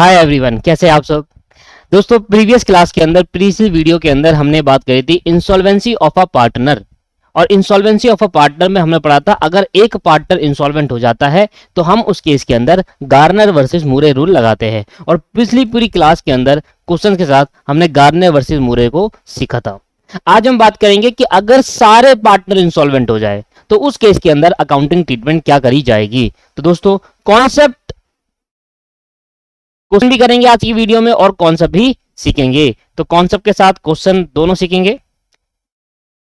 Hi everyone, कैसे हैं आप सब। दोस्तों, प्रीवियस क्लास के अंदर, प्रीवियस वीडियो के अंदर हमने बात करी थी इंसॉल्वेंसी ऑफ अ पार्टनर। और इंसॉल्वेंसी ऑफ अ पार्टनर में हमने पढ़ा था अगर एक पार्टनर इंसॉल्वेंट हो जाता है तो हम उस केस के अंदर गार्नर वर्सेस मूरे रूल लगाते हैं। और पिछली पूरी क्लास के अंदर क्वेश्चन के साथ हमने गार्नर वर्सेस मूरे को सीखा था। आज हम बात करेंगे कि अगर सारे पार्टनर इंसॉल्वेंट हो जाए तो उस केस के अंदर अकाउंटिंग ट्रीटमेंट क्या करी जाएगी। तो दोस्तों, कॉन्सेप्ट क्वेश्चन भी करेंगे आज की वीडियो में और कॉन्सेप्ट भी सीखेंगे। तो कॉन्सेप्ट के साथ क्वेश्चन दोनों सीखेंगे।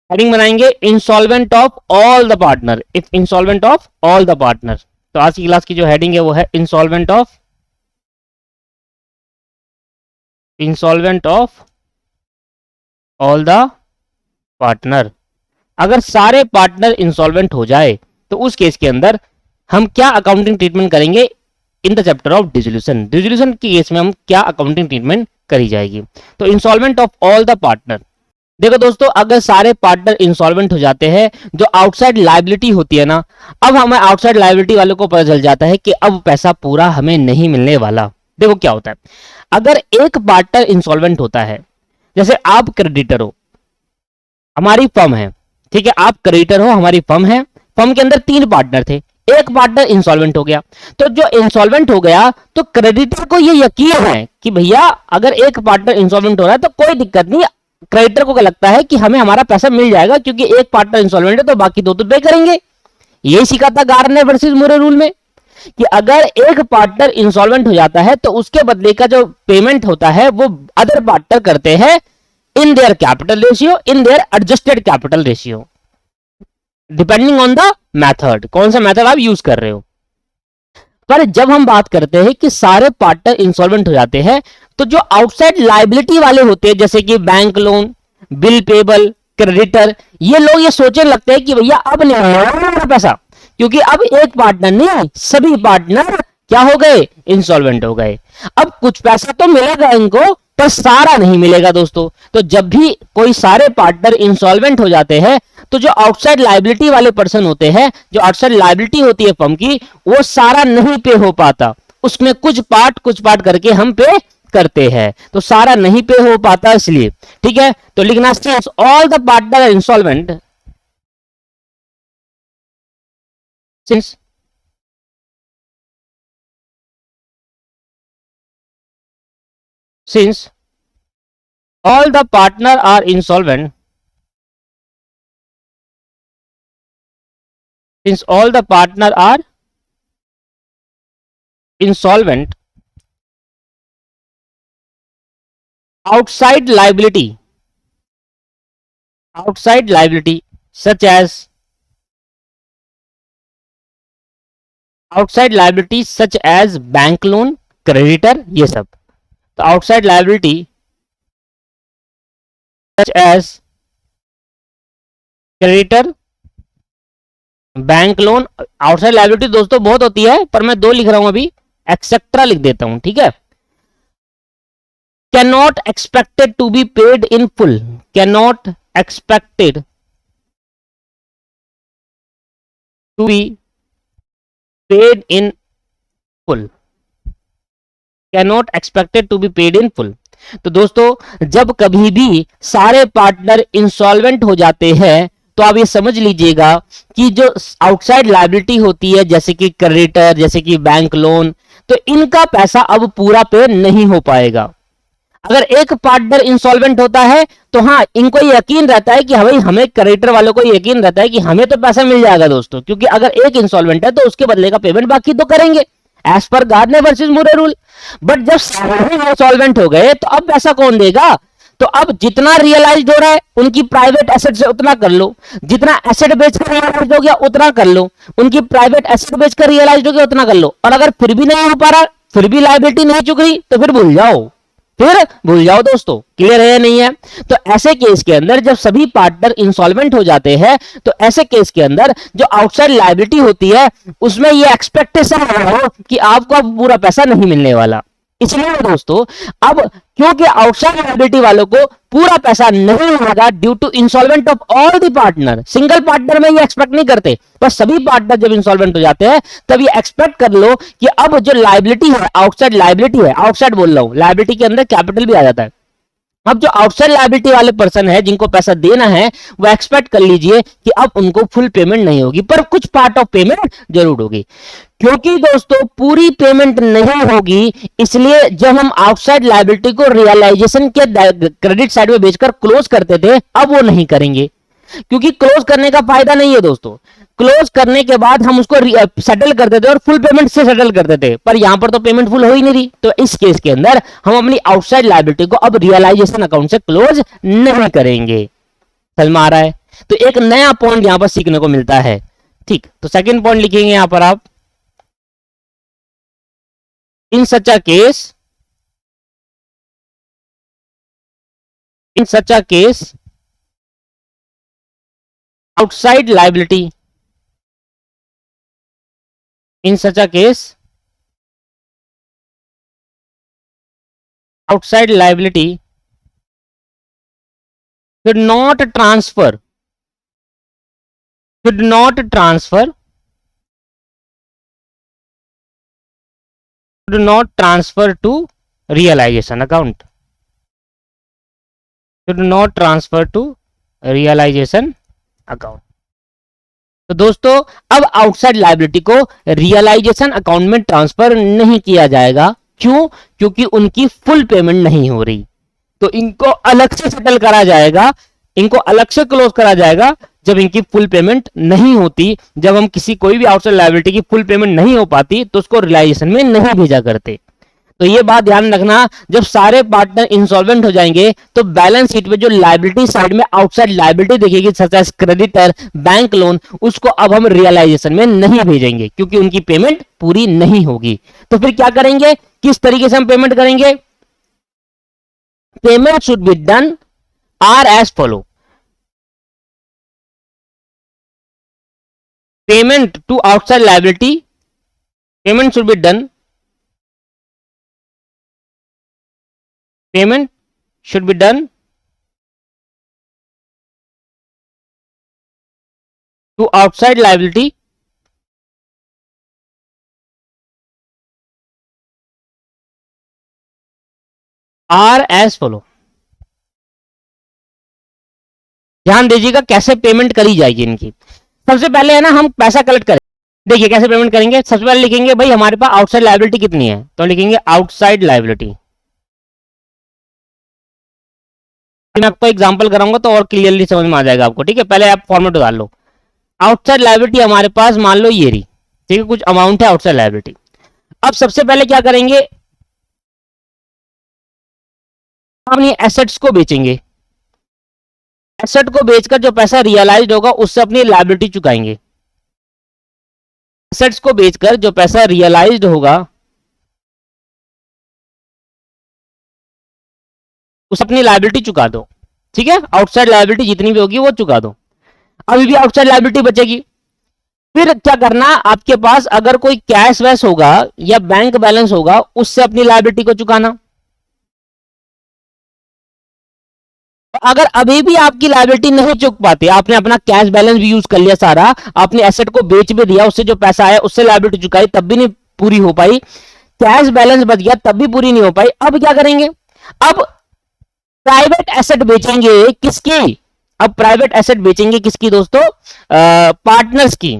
हेडिंग बनाएंगे insolvent of all the partner, if insolvent of all the partner. तो आज की क्लास की जो हेडिंग है वो है insolvent of all the partner. अगर सारे पार्टनर इंसॉल्वेंट हो जाए तो उस केस के अंदर हम क्या अकाउंटिंग ट्रीटमेंट करेंगे in the chapter of dissolution. Dissolution के केस में हम क्या अकाउंटिंग ट्रीटमेंट करी जाएगी। तो insolvent of all the partner, देखो दोस्तों, अगर सारे पार्टनर इंसॉल्वेंट हो जाते हैं, जो आउटसाइड लायबिलिटी होती है ना, अब हमें आउटसाइड लायबिलिटी वालों को पता चल जाता है कि अब पैसा पूरा हमें नहीं मिलने वाला। देखो क्या होता है, अगर एक पार्टनर इंसॉल्वेंट होता है, जैसे आप क्रेडिटर हो, हमारी फर्म है, ठीक है, आप क्रेडिटर हो, हमारी फर्म है, फर्म के अंदर 3 पार्टनर थे, एक पार्टनर इंसॉल्वेंट हो गया। तो जो इंसॉल्वेंट हो गया तो क्रेडिटर को ये यकीन है कि भैया अगर एक पार्टनर इंसॉल्वेंट हो रहा है तो कोई दिक्कत नहीं, क्रेडिटर को लगता है कि हमें हमारा पैसा मिल जाएगा क्योंकि एक पार्टनर इंसॉल्वेंट है तो बाकी 2 तो पे करेंगे। यही सीखा था गार्नर वर्सेस मूरे रूल में कि अगर एक पार्टनर इंसॉल्वेंट हो जाता है तो उसके बदले का जो पेमेंट होता है वो अदर पार्टनर करते हैं in their capital ratio, in their adjusted capital ratio, depending on the method, कौन सा मेथड आप यूज कर रहे हो। पर जब हम बात करते हैं कि सारे पार्टनर इंसॉल्वेंट हो जाते हैं तो जो आउटसाइड लायबिलिटी वाले होते हैं, जैसे कि bank loan, bill payable, creditor, ये लोग ये सोचने लगते हैं कि भैया अब नहीं आएगा पैसा, क्योंकि अब एक पार्टनर नहीं, सभी पार्टनर क्या हो गए, इंसॉल्वेंट हो गए। अब कुछ पैसा तो मिलेगा इनको पर सारा नहीं मिलेगा दोस्तों। तो जब भी कोई सारे पार्टनर इंसॉल्वेंट हो जाते हैं तो जो आउटसाइड लायबिलिटी वाले पर्सन होते हैं, जो आउटसाइड लायबिलिटी होती है फर्म की, वो सारा नहीं पे हो पाता, उसमें कुछ पार्ट करके हम पे करते हैं, तो सारा नहीं पे हो पाता इसलिए, ठीक है। तो लिखना since all the partner are insolvent, since all the partner are insolvent, since all the partner are insolvent, outside liability such as bank loan, creditor, ये सब। तो outside liability such as creditor, bank loan, outside liability दोस्तों बहुत होती है पर मैं 2 लिख रहा हूं अभी, एक्सेट्रा लिख देता हूं, ठीक है। Can not expected to be paid in full, can not expected to be paid in full, can not expected to be paid in full. तो दोस्तों, जब कभी भी सारे पार्टनर इंसॉल्वेंट हो जाते हैं तो आप ये समझ लीजिएगा कि जो आउटसाइड लायबिलिटी होती है, जैसे कि क्रेडिटर, जैसे कि बैंक लोन, तो इनका पैसा अब पूरा पे नहीं हो पाएगा। अगर एक पार्टनर इंसॉल्वेंट होता है तो हाँ, इनको यकीन रहता है कि भाई हमें, क्रेडिटर वालों को यकीन रहता है कि हमें तो पैसा मिल जाएगा दोस्तों, क्योंकि अगर एक इंसॉल्वेंट है तो उसके बदले का पेमेंट बाकी तो करेंगे as per Garner versus Moore rule. But जब सारे इंसॉल्वेंट हो गए तो अब पैसा कौन देगा। तो अब जितना रियलाइज हो रहा है उनकी प्राइवेट एसेट से उतना कर लो, जितना एसेट बेचकर रियलाइज हो गया उतना कर लो, उनकी प्राइवेट एसेट बेचकर रियलाइज हो गया उतना कर लो। और अगर फिर भी नहीं हो पा रहा, फिर भी लायबिलिटी नहीं चुक रही, तो फिर भूल जाओ दोस्तों। क्लियर है नहीं है। तो ऐसे केस के अंदर जब सभी पार्टनर इंसॉल्वेंट हो जाते हैं तो ऐसे केस के अंदर जो आउटसाइड लायबिलिटी होती है उसमें ये एक्सपेक्टेशन हो कि आपको अब पूरा पैसा नहीं मिलने वाला। इसलिए दोस्तों, अब क्योंकि आउटसाइड लायबिलिटी वालों को पूरा पैसा नहीं होगा due to insolvent of all the partner. Single partner में ये एक्सपेक्ट नहीं करते, पर सभी पार्टनर जब इंसॉल्वेंट हो जाते हैं तब ये एक्सपेक्ट कर लो कि अब जो लायबिलिटी है, आउटसाइड लायबिलिटी है, आउटसाइड बोल रहा हूं, लायबिलिटी के अंदर कैपिटल भी आ जाता है। अब जो आउटसाइड लायबिलिटी वाले पर्सन है जिनको पैसा देना है, वो एक्सपेक्ट कर लीजिए कि अब उनको फुल पेमेंट नहीं होगी, पर कुछ पार्ट ऑफ पेमेंट जरूर होगी। क्योंकि दोस्तों पूरी पेमेंट नहीं होगी, इसलिए जब हम आउटसाइड लायबिलिटी को रियलाइजेशन के क्रेडिट साइड में बेचकर क्लोज करते थे, अब वो नहीं करेंगे, क्योंकि क्लोज करने का फायदा नहीं है दोस्तों। क्लोज करने के बाद हम उसको सेटल करते थे और फुल पेमेंट से सेटल करते थे, पर यहां पर तो पेमेंट फुल हो ही नहीं रही। तो इस केस के अंदर हम अपनी आउटसाइड लायबिलिटी को अब रियलाइजेशन अकाउंट से क्लोज नहीं करेंगे। समझ में आ रहा है? तो एक नया पॉइंट यहां पर सीखने को मिलता है। ठीक, तो सेकंड पॉइंट लिखेंगे यहां पर आप, in such a case outside liability, in such a case outside liability should not transfer to realization account, should not transfer to realization account. तो दोस्तों अब आउटसाइड लायबिलिटी को रियलाइजेशन अकाउंट में ट्रांसफर नहीं किया जाएगा। क्यों? क्योंकि उनकी फुल पेमेंट नहीं हो रही, तो इनको अलग से सेटल करा जाएगा, इनको अलग से क्लोज करा जाएगा जब इनकी फुल पेमेंट नहीं होती। जब हम किसी कोई भी आउटसाइड लायबिलिटी की फुल पेमेंट नहीं हो पाती तो उसको रियलाइजेशन में नहीं भेजा करते। तो ये बात ध्यान रखना, जब सारे पार्टनर इंसॉल्वेंट हो जाएंगे तो बैलेंस शीट में जो लायबिलिटी साइड में आउटसाइड लायबिलिटी दिखेगी, such as creditor, bank loan, उसको अब हम रियलाइजेशन में नहीं भेजेंगे क्योंकि उनकी पेमेंट पूरी नहीं होगी। तो फिर क्या करेंगे, किस तरीके से हम पेमेंट करेंगे? Payment should be done are as follow. Payment to outside liability, payment should be done, payment should be done to outside liability are as follow। ध्यान दीजिएगा कैसे पेमेंट करी जाएगी इनकी। सबसे पहले है ना, हम पैसा कलेक्ट करें। देखिए कैसे पेमेंट करेंगे। सबसे पहले लिखेंगे भाई हमारे पास आउटसाइड लायबिलिटी कितनी है, तो लिखेंगे आउटसाइड लायबिलिटी। मैं आपको एग्जांपल कराऊंगा तो और क्लियरली समझ में आ जाएगा आपको। ठीक है, पहले आप फॉर्मेट डाल लो। आउटसाइड लायबिलिटी हमारे पास मान लो ये रही, ठीक है, कुछ अमाउंट है आउटसाइड लायबिलिटी। अब सबसे पहले क्या करेंगे, अपनी एसेट्स को बेचेंगे। एसेट को बेचकर जो पैसा रियलाइज होगा उससे अपनी लायबिलिटी चुकाएंगे। एसेट्स को बेचकर जो पैसा रियलाइज्ड होगा उस अपनी लायबिलिटी चुका दो। ठीक है, आउटसाइड लायबिलिटी जितनी भी होगी वो चुका दो। अभी भी आउटसाइड लायबिलिटी बचेगी। फिर क्या करना, आपके पास अगर कोई कैश वैश होगा या बैंक बैलेंस होगा उससे अपनी लायबिलिटी को चुकाना। अगर अभी भी आपकी लायबिलिटी नहीं चुक पाती, आपने अपना कैश बैलेंस भी यूज कर लिया सारा, आपने एसेट को बेच भी दिया, उससे जो पैसा आया उससे लायबिलिटी चुकाई, तब भी नहीं पूरी हो पाई, कैश बैलेंस बच गया तब भी पूरी नहीं हो पाई, अब क्या करेंगे, अब प्राइवेट एसेट बेचेंगे। किसकी? अब प्राइवेट एसेट बेचेंगे किसकी दोस्तों? पार्टनर्स की।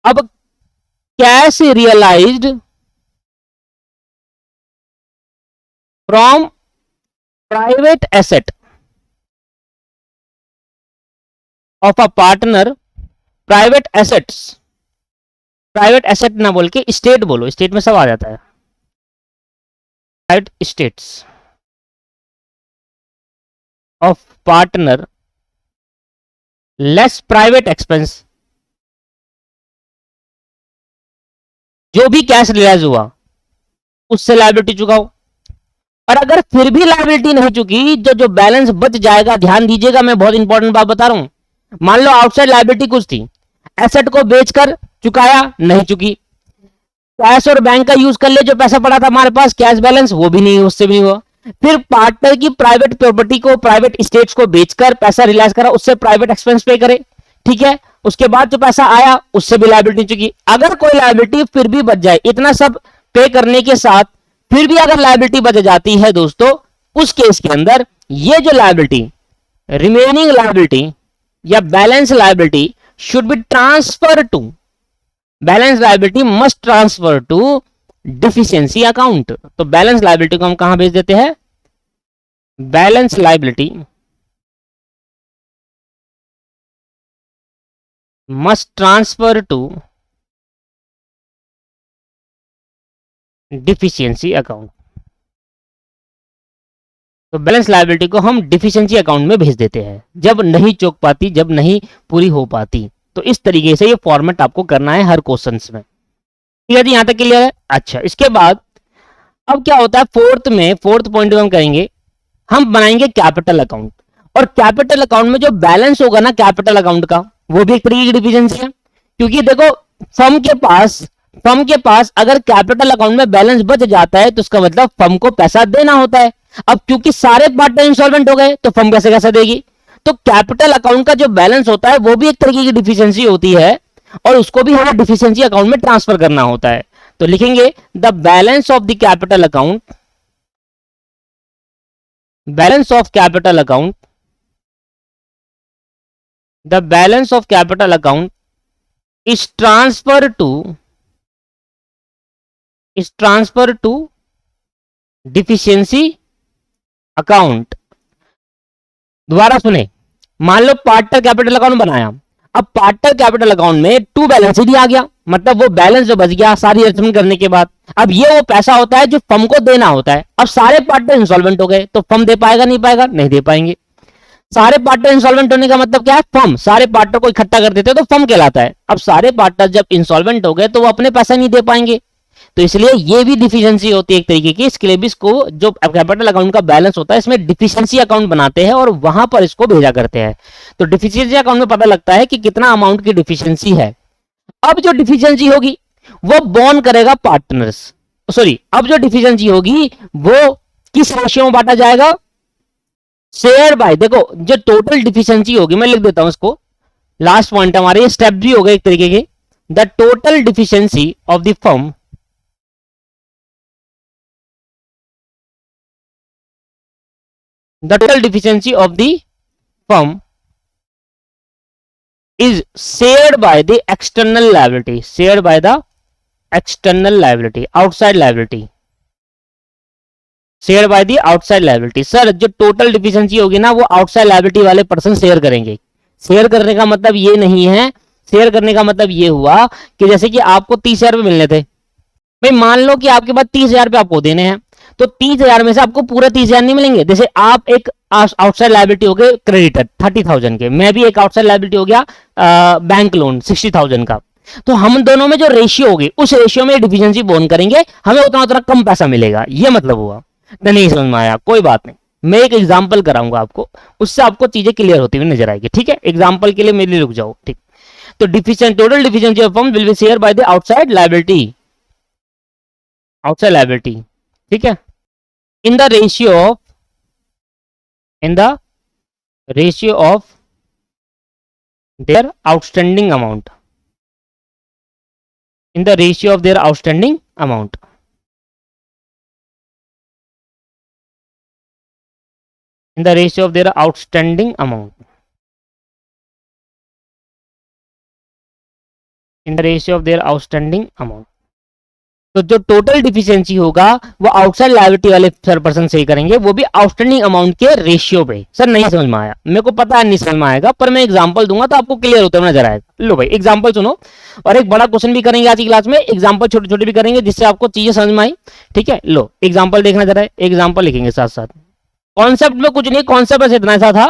अब cash realized from private asset of a partner, private assets, private asset ना बोल के स्टेट बोलो, स्टेट में सब आ जाता है, private states of partner less private expense. जो भी कैश रियलाइज हुआ उससे लायबिलिटी चुकाओ। और अगर फिर भी लायबिलिटी नहीं चुकी, जो बैलेंस बच जाएगा, ध्यान दीजिएगा मैं बहुत इंपॉर्टेंट बात बता रहा हूं। मान लो आउटसाइड लायबिलिटी कुछ थी, एसेट को बेचकर चुकाया, नहीं चुकी, कैश और बैंक का यूज कर ले, जो पैसा पड़ा था हमारे पास कैश बैलेंस वो भी नहीं, उससे भी नहीं हुआ, फिर पार्टनर की प्राइवेट प्रॉपर्टी को, प्राइवेट स्टेट्स को बेचकर पैसा रिलाइज करा, उससे प्राइवेट एक्सपेंस पे करे, ठीक है। उसके बाद जो पैसा आया उससे भी लायबिलिटी चुकी। अगर कोई लायबिलिटी फिर भी बच जाए, इतना सब पे करने के साथ फिर भी अगर लायबिलिटी बच जाती है दोस्तों, उस केस के अंदर ये जो लायबिलिटी, रिमेनिंग लायबिलिटी या balance liability should be transfer to, balance liability must transfer to deficiency account. तो बैलेंस लायबिलिटी को हम कहां भेज देते हैं? Balance liability must transfer to deficiency account. तो बैलेंस लायबिलिटी को हम डिफिशियंसी अकाउंट में भेज देते हैं जब नहीं चूक पाती, जब नहीं पूरी हो पाती। तो इस तरीके से ये फॉर्मेट आपको करना है हर क्वेश्चंस में। ठीक है जी, यहां तक क्लियर है? अच्छा, इसके बाद अब क्या होता है, फोर्थ पॉइंट में हम करेंगे, हम बनाएंगे कैपिटल अकाउंट। और कैपिटल अकाउंट में जो बैलेंस होगा ना कैपिटल अकाउंट का, वो भी एक तरीके की डिफिशियंसी है। क्योंकि देखो फर्म के पास अगर कैपिटल अकाउंट में बैलेंस बच जाता है तो उसका मतलब फर्म को पैसा देना होता है। अब क्योंकि सारे पार्टनर इंसॉल्वेंट हो गए तो फर्म कैसे देगी? तो कैपिटल अकाउंट का जो बैलेंस होता है वो भी एक तरीके की डिफिशियंसी होती है, और उसको भी हमें डिफिशियंसी अकाउंट में ट्रांसफर करना होता है। तो लिखेंगे the balance of the capital account, balance of capital account, the balance of capital account is transfer to deficiency account. दोबारा सुने, मान लो पार्टनर कैपिटल अकाउंट बनाया, अब पार्टनर कैपिटल अकाउंट में टू बैलेंस ही आ गया, मतलब वो बैलेंस जो बच गया सारी एडजस्टमेंट करने के बाद, अब ये वो पैसा होता है जो फर्म को देना होता है। अब सारे पार्टनर इंसॉल्वेंट हो गए तो फर्म दे पाएगा? नहीं पाएगा, नहीं दे पाएंगे। सारे पार्टनर इंसॉल्वेंट होने का मतलब क्या है? फर्म सारे पार्टनर को इकट्ठा कर देते हैं तो फर्म कहलाता है। अब सारे पार्टनर जब इंसॉल्वेंट हो गए तो वो अपने पैसा नहीं दे पाएंगे, तो इसलिए ये भी डिफिशियंसी होती है एक तरीके की। इसके भी इसको जो कैपिटल अकाउंट का बैलेंस होता है इसमें डिफिशियंसी अकाउंट बनाते हैं और वहां पर इसको भेजा करते हैं। तो डिफिशियंसी अकाउंट में पता लगता है कि कितना अमाउंट की डिफिशियंसी है। अब जो डिफिशियंसी होगी वो बॉर्न करेगा पार्टनर्स, सॉरी, अब जो डिफिशियंसी होगी वो किस रेशियो में बांटा जाएगा? शेयर बाय, देखो जो टोटल डिफिशियंसी होगी, मैं लिख देता हूं इसको, लास्ट पॉइंट हमारे ये स्टेप भी हो गए एक तरीके के। The total deficiency of the firm, the total deficiency of the firm is shared by the external liability, shared by the external liability, outside liability, share by the outside liability. Sir जो total deficiency होगी ना वो outside liability वाले person share करेंगे। Share करने का मतलब ये नहीं है, शेयर करने का मतलब ये हुआ कि जैसे कि आपको 30,000 रुपए मिलने थे, भाई मान लो कि आपके पास 30,000 रुपए आपको देने हैं, तो 30,000 में से आपको पूरे 30,000 नहीं मिलेंगे। जैसे आप एक आउटसाइड लायबिलिटी हो गए क्रेडिटर 30,000 के, मैं भी एक आउटसाइड लायबिलिटी हो गया बैंक लोन 60,000 का, तो हम दोनों में जो रेशियो होगी उस रेशियो में डिफिशियंसी बोन करेंगे, हमें उतना उतना कम पैसा मिलेगा, ये मतलब हुआ। नहीं समझ में आया? कोई बात नहीं, मैं एक एग्जांपल कराऊंगा आपको, उससे आपको चीजें क्लियर होती हुई नजर आएगी। ठीक है, एग्जांपल के लिए मेरे लिए रुक जाओ। ठीक, तो total deficiency of firm will be share by the outside liability, outside liability, ठीक है, in the ratio of their outstanding amount, in the ratio of their outstanding amount. In the ratio of their outstanding amount, in the ratio of their outstanding amount। तो जो total deficiency होगा वो outside liability वाले sir person सही करेंगे, वो भी outstanding amount के रेशियो पे। सर नहीं समझ में आया, मेरे को पता है नहीं समझ में आएगा, पर मैं एग्जांपल दूंगा तो आपको क्लियर होता हुआ नजर आएगा। लो भाई एग्जांपल सुनो, और एक बड़ा क्वेश्चन भी करेंगे आज की क्लास में, एग्जांपल छोटे छोटे भी करेंगे जिससे आपको चीजें समझ में आई। ठीक है, लो एग्जांपल देखना जरा, एग्जांपल लिखेंगे साथ साथ। कॉन्सेप्ट में कुछ नहीं, कॉन्सेप्ट बस इतना सा था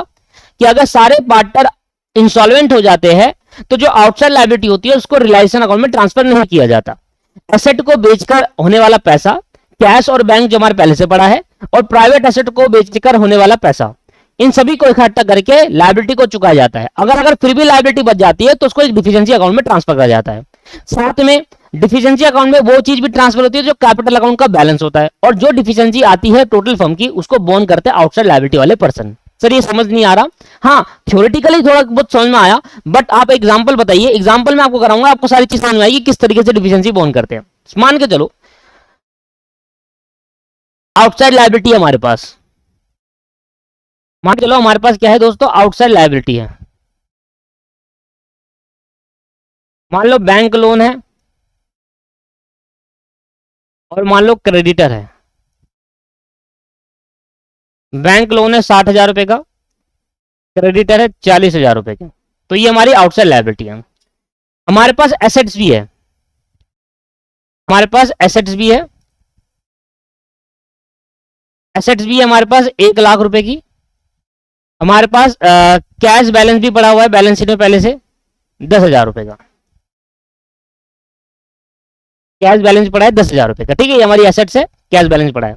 कि अगर सारे पार्टनर इंसॉल्वेंट हो जाते हैं तो जो आउटसाइड लायबिलिटी होती है उसको रिलाइजेशन अकाउंट में ट्रांसफर नहीं किया जाता। एसेट को बेचकर होने वाला पैसा, कैश और बैंक जो हमारे पहले से पड़ा है, और प्राइवेट एसेट को बेचकर होने वाला पैसा, इन सभी को इकट्ठा करके लायबिलिटी को चुकाया जाता है। अगर फिर भी लायबिलिटी बच जाती है तो उसको एक डिफिशियंसी अकाउंट में ट्रांसफर किया जाता है। साथ में डिफिशिएंसी अकाउंट में वो चीज भी ट्रांसफर होती है जो कैपिटल अकाउंट का बैलेंस होता है, और जो डिफिशिएंसी आती है टोटल फर्म की उसको बोन करते हैं आउटसाइड लायबिलिटी वाले पर्सन। सर ये समझ नहीं आ रहा? हाँ, थ्योरेटिकली थोड़ा बहुत समझ में आया, बट आप एग्जांपल बताइए, एग्जांपल में आपको कराऊंगा, आपको सारी चीज समझ में आएगी किस तरीके से डिफिशिएंसी बोन करते हैं। मान के चलो आउटसाइड लायबिलिटी है हमारे पास, मान के चलो हमारे पास क्या है दोस्तों, आउटसाइड लायबिलिटी है। मान लो बैंक लोन है और मान लो क्रेडिटर है। बैंक लोन है 60,000 रुपए का, क्रेडिटर है 40,000 रुपए का, तो ये हमारी आउटसाइड लायबिलिटी है। हमारे पास एसेट्स भी है, हमारे पास एसेट्स भी है, एसेट्स भी है हमारे पास 1 लाख रुपए की। हमारे पास कैश बैलेंस भी पड़ा हुआ है बैलेंस शीट में पहले से 10,000 रुपए का, कैश बैलेंस पड़ा है 10,000 रुपए का, ठीक है, ये हमारी एसेट्स है, कैश बैलेंस पड़ा है।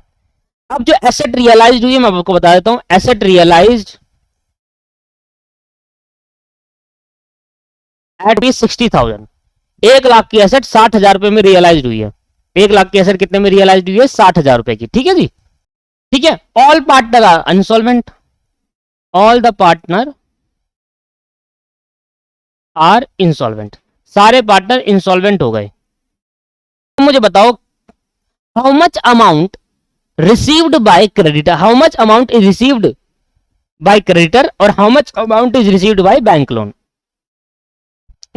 अब जो एसेट रियलाइज्ड हुई है मैं आपको बता देता हूं, asset realized at B 60,000, 1 lakh की एसेट 60,000 रुपए में रियलाइज हुई है। 1 लाख की एसेट कितने में रियलाइज हुई है? 60,000 रुपए की, ठीक है जी, ठीक है। All partner are insolvent, all the partner are insolvent, सारे पार्टनर इंसॉल्वेंट हो गए। तो मुझे बताओ how much amount received by creditor, how much amount is received by creditor और how much amount is received by bank loan.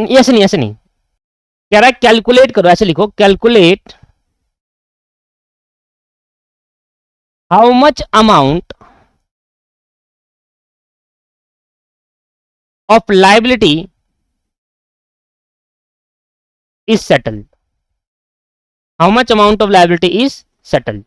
ऐसे नहीं, ऐसे नहीं कह रहा है, कैलकुलेट करो, ऐसे लिखो, calculate how much amount of liability is settled, how much amount of liability is settled,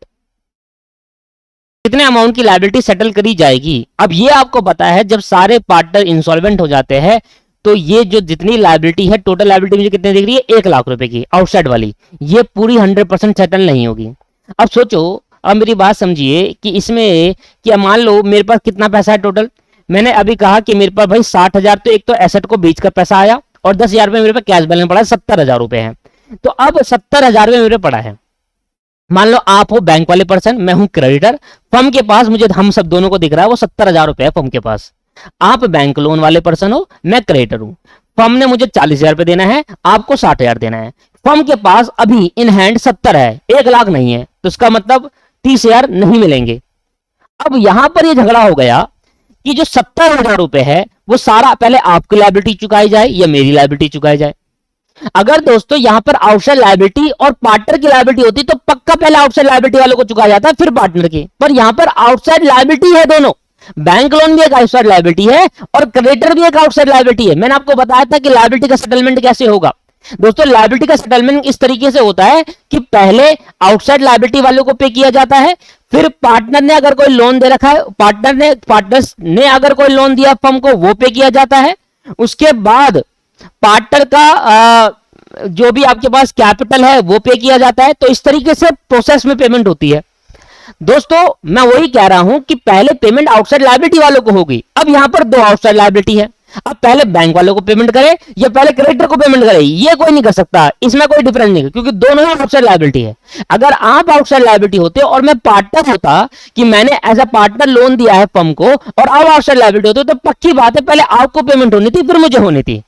कितने अमाउंट की लायबिलिटी सेटल करी जाएगी। अब ये आपको पता है जब सारे पार्टनर इंसॉल्वेंट हो जाते हैं तो ये जो जितनी लायबिलिटी है, टोटल लायबिलिटी मुझे कितने दिख रही है? 1 लाख रुपए की आउटसाइड वाली, ये पूरी 100% सेटल नहीं होगी। अब सोचो, अब मेरी बात समझिए कि इसमें कि मान लो मेरे पास कितना पैसा है टोटल, मैंने अभी कहा कि मेरे पास भाई 60,000 तो एक तो एसेट को बेचकर पैसा आया और 10,000 रुपए मेरे पास कैश बैलेंस पड़ा है, 70,000 रुपए है। तो अब 70,000 रुपए मेरे पड़ा है, मान लो आप हो बैंक वाले पर्सन, मैं हूं क्रेडिटर, फर्म के पास मुझे, हम सब दोनों को दिख रहा है वो 70,000 रुपए है फर्म के पास। आप बैंक लोन वाले पर्सन हो, मैं क्रेडिटर हूं, फर्म ने मुझे 40,000 रुपए देना है, आपको 60,000 देना है। फर्म के पास अभी इन हैंड 70 है, 1 लाख नहीं है, तो इसका मतलब 30,000 नहीं मिलेंगे। अब यहां पर ये झगड़ा हो गया कि जो 70,000 रुपए है वो सारा पहले आपकी लायबिलिटी चुकाई जाए या मेरी लायबिलिटी चुकाई जाए। अगर दोस्तों यहां पर आउटसाइड लायबिलिटी और पार्टनर की लायबिलिटी होती तो पक्का पहले आउटसाइड लायबिलिटी वालों को चुकाया जाता है फिर पार्टनर की, पर यहां पर आउटसाइड लायबिलिटी है दोनों, बैंक लोन भी एक आउटसाइड लायबिलिटी है और क्रेडिटर भी एक आउटसाइड लायबिलिटी है। मैंने आपको बताया था कि लायबिलिटी का सेटलमेंट कैसे होगा दोस्तों, लायबिलिटी का सेटलमेंट इस तरीके से होता है कि पहले आउटसाइड लायबिलिटी वालों को पे किया जाता है, फिर पार्टनर ने अगर कोई लोन दे रखा है, पार्टनर्स ने अगर कोई लोन दिया फर्म को वो पे किया जाता है, उसके बाद पार्टनर का जो भी आपके पास कैपिटल है वो पे किया जाता है। तो इस तरीके से प्रोसेस में पेमेंट होती है दोस्तों। मैं वही कह रहा हूं कि पहले पेमेंट आउटसाइड लायबिलिटी वालों को होगी। अब यहां पर दो आउटसाइड लायबिलिटी है, अब पहले बैंक वालों को पेमेंट करे या पहले क्रेडिटर को पेमेंट करे, ये कोई नहीं कर सकता, इसमें कोई डिफरेंस नहीं, क्योंकि दोनों ही आउटसाइड लायबिलिटी है। अगर आप आउटसाइड लायबिलिटी होते और मैं पार्टनर होता कि मैंने एज अ पार्टनर लोन दिया है फर्म को और आप आउटसाइड लायबिलिटी होते तो पक्की बात है पहले आपको पेमेंट होनी थी फिर मुझे होनी थी।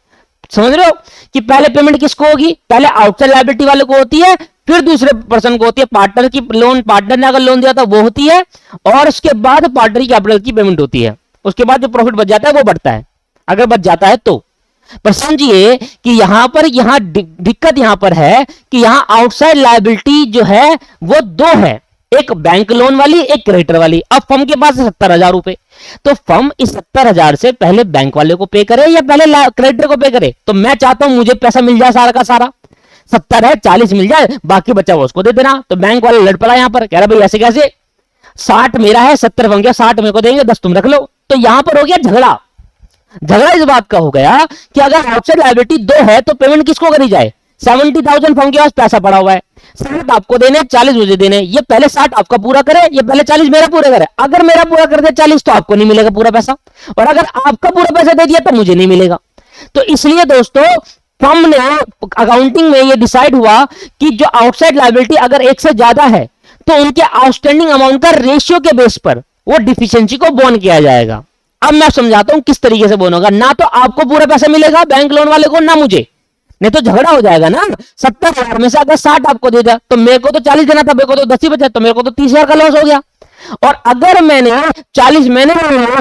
समझ रहे हो कि पहले पेमेंट किसको होगी? पहले आउटसाइड लायबिलिटी वाले को होती है, फिर दूसरे पर्सन को होती है। पार्टनर की लोन, पार्टनर ने अगर लोन दिया था वो होती है, और उसके बाद पार्टनर की कैपिटल की पेमेंट होती है। उसके बाद जो प्रॉफिट बच जाता है वो बढ़ता है, अगर बच जाता है तो। पर समझिए कि यहां पर दिक्कत यहां पर है कि यहां आउटसाइड लायबिलिटी जो है वो दो है, एक बैंक लोन वाली, एक क्रेडिटर वाली। अब फर्म के पास 70,000 रुपए, तो फर्म इस 70,000 से पहले बैंक वाले को पे करे या पहले क्रेडिटर को पे करे? तो मैं चाहता हूं मुझे पैसा मिल जाए सारा का सारा, 70 है 40 मिल जाए, बाकी बचा हुआ उसको दे देना। तो बैंक वाले लड़ पड़ा यहां पर, कह रहा भाई ऐसे कैसे, 60 मेरा है, 70 फर्म का, 60 मेरे को देंगे, 10 तुम रख लो। तो यहां पर हो गया झगड़ा। झगड़ा इस बात का हो गया कि अगर आउटसाइड लायबिलिटी दो है तो पेमेंट किसको करी जाए? 70,000 फर्म के पास पैसा पड़ा हुआ है, 60 आपको देने, 40 मुझे देने, ये पहले 60 आपका पूरा करे, ये पहले 40 मेरा पूरा करे। अगर मेरा पूरा कर दे 40 तो आपको नहीं मिलेगा पूरा पैसा, और अगर आपका पूरा पैसा दे दिया तो मुझे नहीं मिलेगा। तो इसलिए दोस्तों फर्म ने अकाउंटिंग में ये डिसाइड हुआ कि जो आउटसाइड लायबिलिटी अगर एक से ज्यादा है तो उनके आउटस्टैंडिंग अमाउंट का रेशियो के बेस पर वो डिफिशियंसी को बोन किया जाएगा। अब मैं समझाता हूं किस तरीके से बोन होगा। ना तो आपको पूरा पैसा मिलेगा बैंक लोन वाले को, ना मुझे, नहीं तो झगड़ा हो जाएगा ना। 70,000 में से अगर 60 आपको दे दिया तो मेरे को तो 40 देना था, मेरे को तो 10 ही बचा, तो मेरे को तो 30,000 का लॉस हो गया। और अगर मैंने 40 मैंने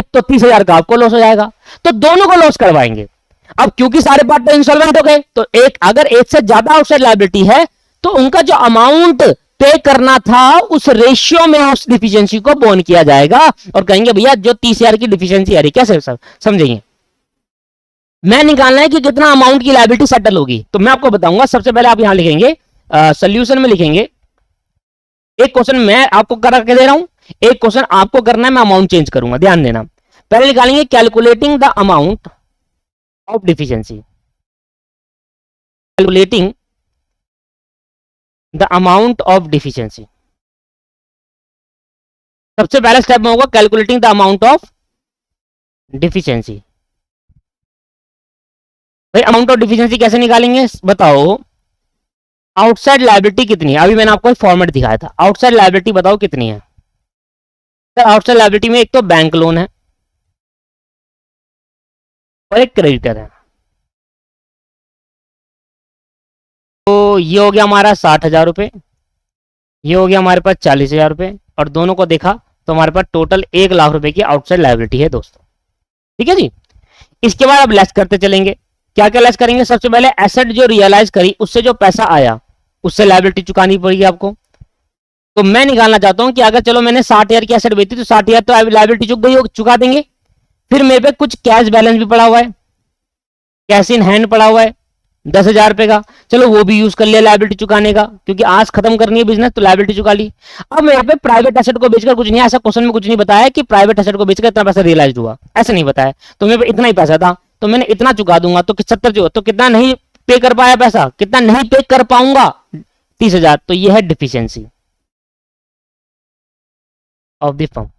तो 30,000 का आपको लॉस हो जाएगा। तो दोनों को लॉस करवाएंगे। अब क्योंकि सारे पार्टनर इंसॉल्वेंट हो गए तो अगर एक से ज्यादा आउटसाइड लायबिलिटी है तो उनका जो अमाउंट पे करना था उस रेशियो में उस डिफिशियंसी को बोन किया जाएगा। और कहेंगे भैया जो 30,000 की डिफिशियंसी आ रही, कैसे समझेंगे, मैं निकालना है कि कितना अमाउंट की लायबिलिटी सेटल होगी। तो मैं आपको बताऊंगा। सबसे पहले आप यहां लिखेंगे, सोल्यूशन में लिखेंगे, एक क्वेश्चन मैं आपको करके दे रहा हूं, एक क्वेश्चन आपको करना है, मैं अमाउंट चेंज करूंगा, ध्यान देना। पहले निकालेंगे calculating the amount of deficiency, calculating the amount of deficiency. सबसे पहला स्टेप में होगा calculating the amount of deficiency. भाई अमाउंट ऑफ डिफिशियंसी कैसे निकालेंगे बताओ। आउटसाइड लायबिलिटी कितनी है, अभी मैंने आपको एक फॉर्मेट दिखाया था। आउटसाइड लायबिलिटी बताओ कितनी है। सर आउटसाइड लायबिलिटी में एक तो बैंक लोन है और एक क्रेडिटर है। तो ये हो गया हमारा 60,000 रुपए, ये हो गया हमारे पास 40,000 रुपए, और दोनों को देखा तो हमारे पास टोटल 1,00,000 रुपए की आउटसाइड लायबिलिटी है दोस्तों। ठीक है जी। इसके बाद अब लेस करते चलेंगे। क्या क्या लेस करेंगे, सबसे पहले एसेट जो रियलाइज करी उससे जो पैसा आया उससे लायबिलिटी चुकानी पड़ेगी आपको। तो मैं निकालना चाहता हूं कि अगर चलो मैंने 60,000 की एसेट बेची तो 60,000 तो लायबिलिटी चुक गई, चुका देंगे। फिर मेरे पे कुछ कैश बैलेंस भी पड़ा हुआ है, कैश इन हैंड पड़ा हुआ है 10,000 रुपए का, चलो वो भी यूज कर लिया लायबिलिटी चुकाने का, क्योंकि आज खत्म करनी है बिजनेस तो लायबिलिटी चुका ली। अब मेरे पे प्राइवेट एसेट को बेचकर कुछ नहीं, ऐसा क्वेश्चन में कुछ नहीं बताया कि प्राइवेट एसेट को बेचकर इतना पैसा रियलाइज हुआ, ऐसा नहीं बताया। तो मेरे पे इतना ही पैसा था तो मैंने इतना चुका दूंगा, तो 70 जो तो कितना नहीं पे कर पाया पैसा, कितना नहीं पे कर पाऊंगा 30,000। तो यह है डिफिशियंसी ऑफ द फर्म।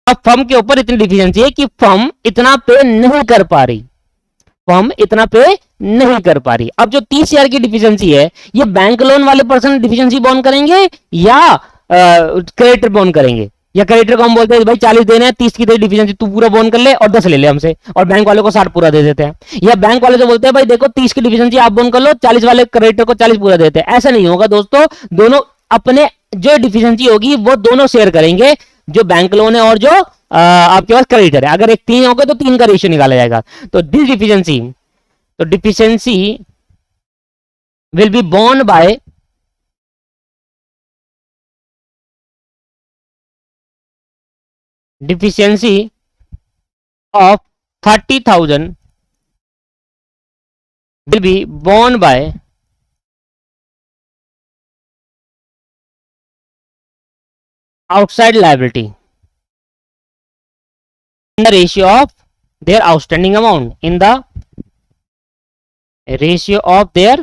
अब फर्म के ऊपर इतनी डिफिशियंसी है कि फर्म इतना पे नहीं कर पा रही, फर्म इतना पे नहीं कर पा रही। अब जो 30,000 की डिफिशियंसी है ये बैंक लोन वाले पर्सन डिफिशियंसी बॉन्ड करेंगे या क्रेडिटर बॉन्ड करेंगे। या क्रेडिटर को हम बोलते हैं भाई 40 देने हैं, 30 की तेरी डिफिशियंसी तू पूरा बॉन्ड कर ले और 10 ले ले हमसे, और बैंक वाले को 60 पूरा दे देते हैं। या बैंक वाले से बोलते हैं भाई देखो 30 की डिफिशियंसी आप बॉन्ड कर लो, 40 वाले क्रेडिटर को 40 पूरा देते हैं। ऐसा नहीं होगा दोस्तों, दोनों अपने जो डिफिशियंसी होगी वो दोनों शेयर करेंगे, जो बैंक लोन है और जो आपके पास क्रेडिटर है। अगर एक 3 हो गए तो 3 का रेशियो निकाला जाएगा। तो दिस डिफिशियंसी, तो deficiency will be borne by deficiency of 30,000 will be borne by outside liability in the ratio of their outstanding amount, in the ratio of their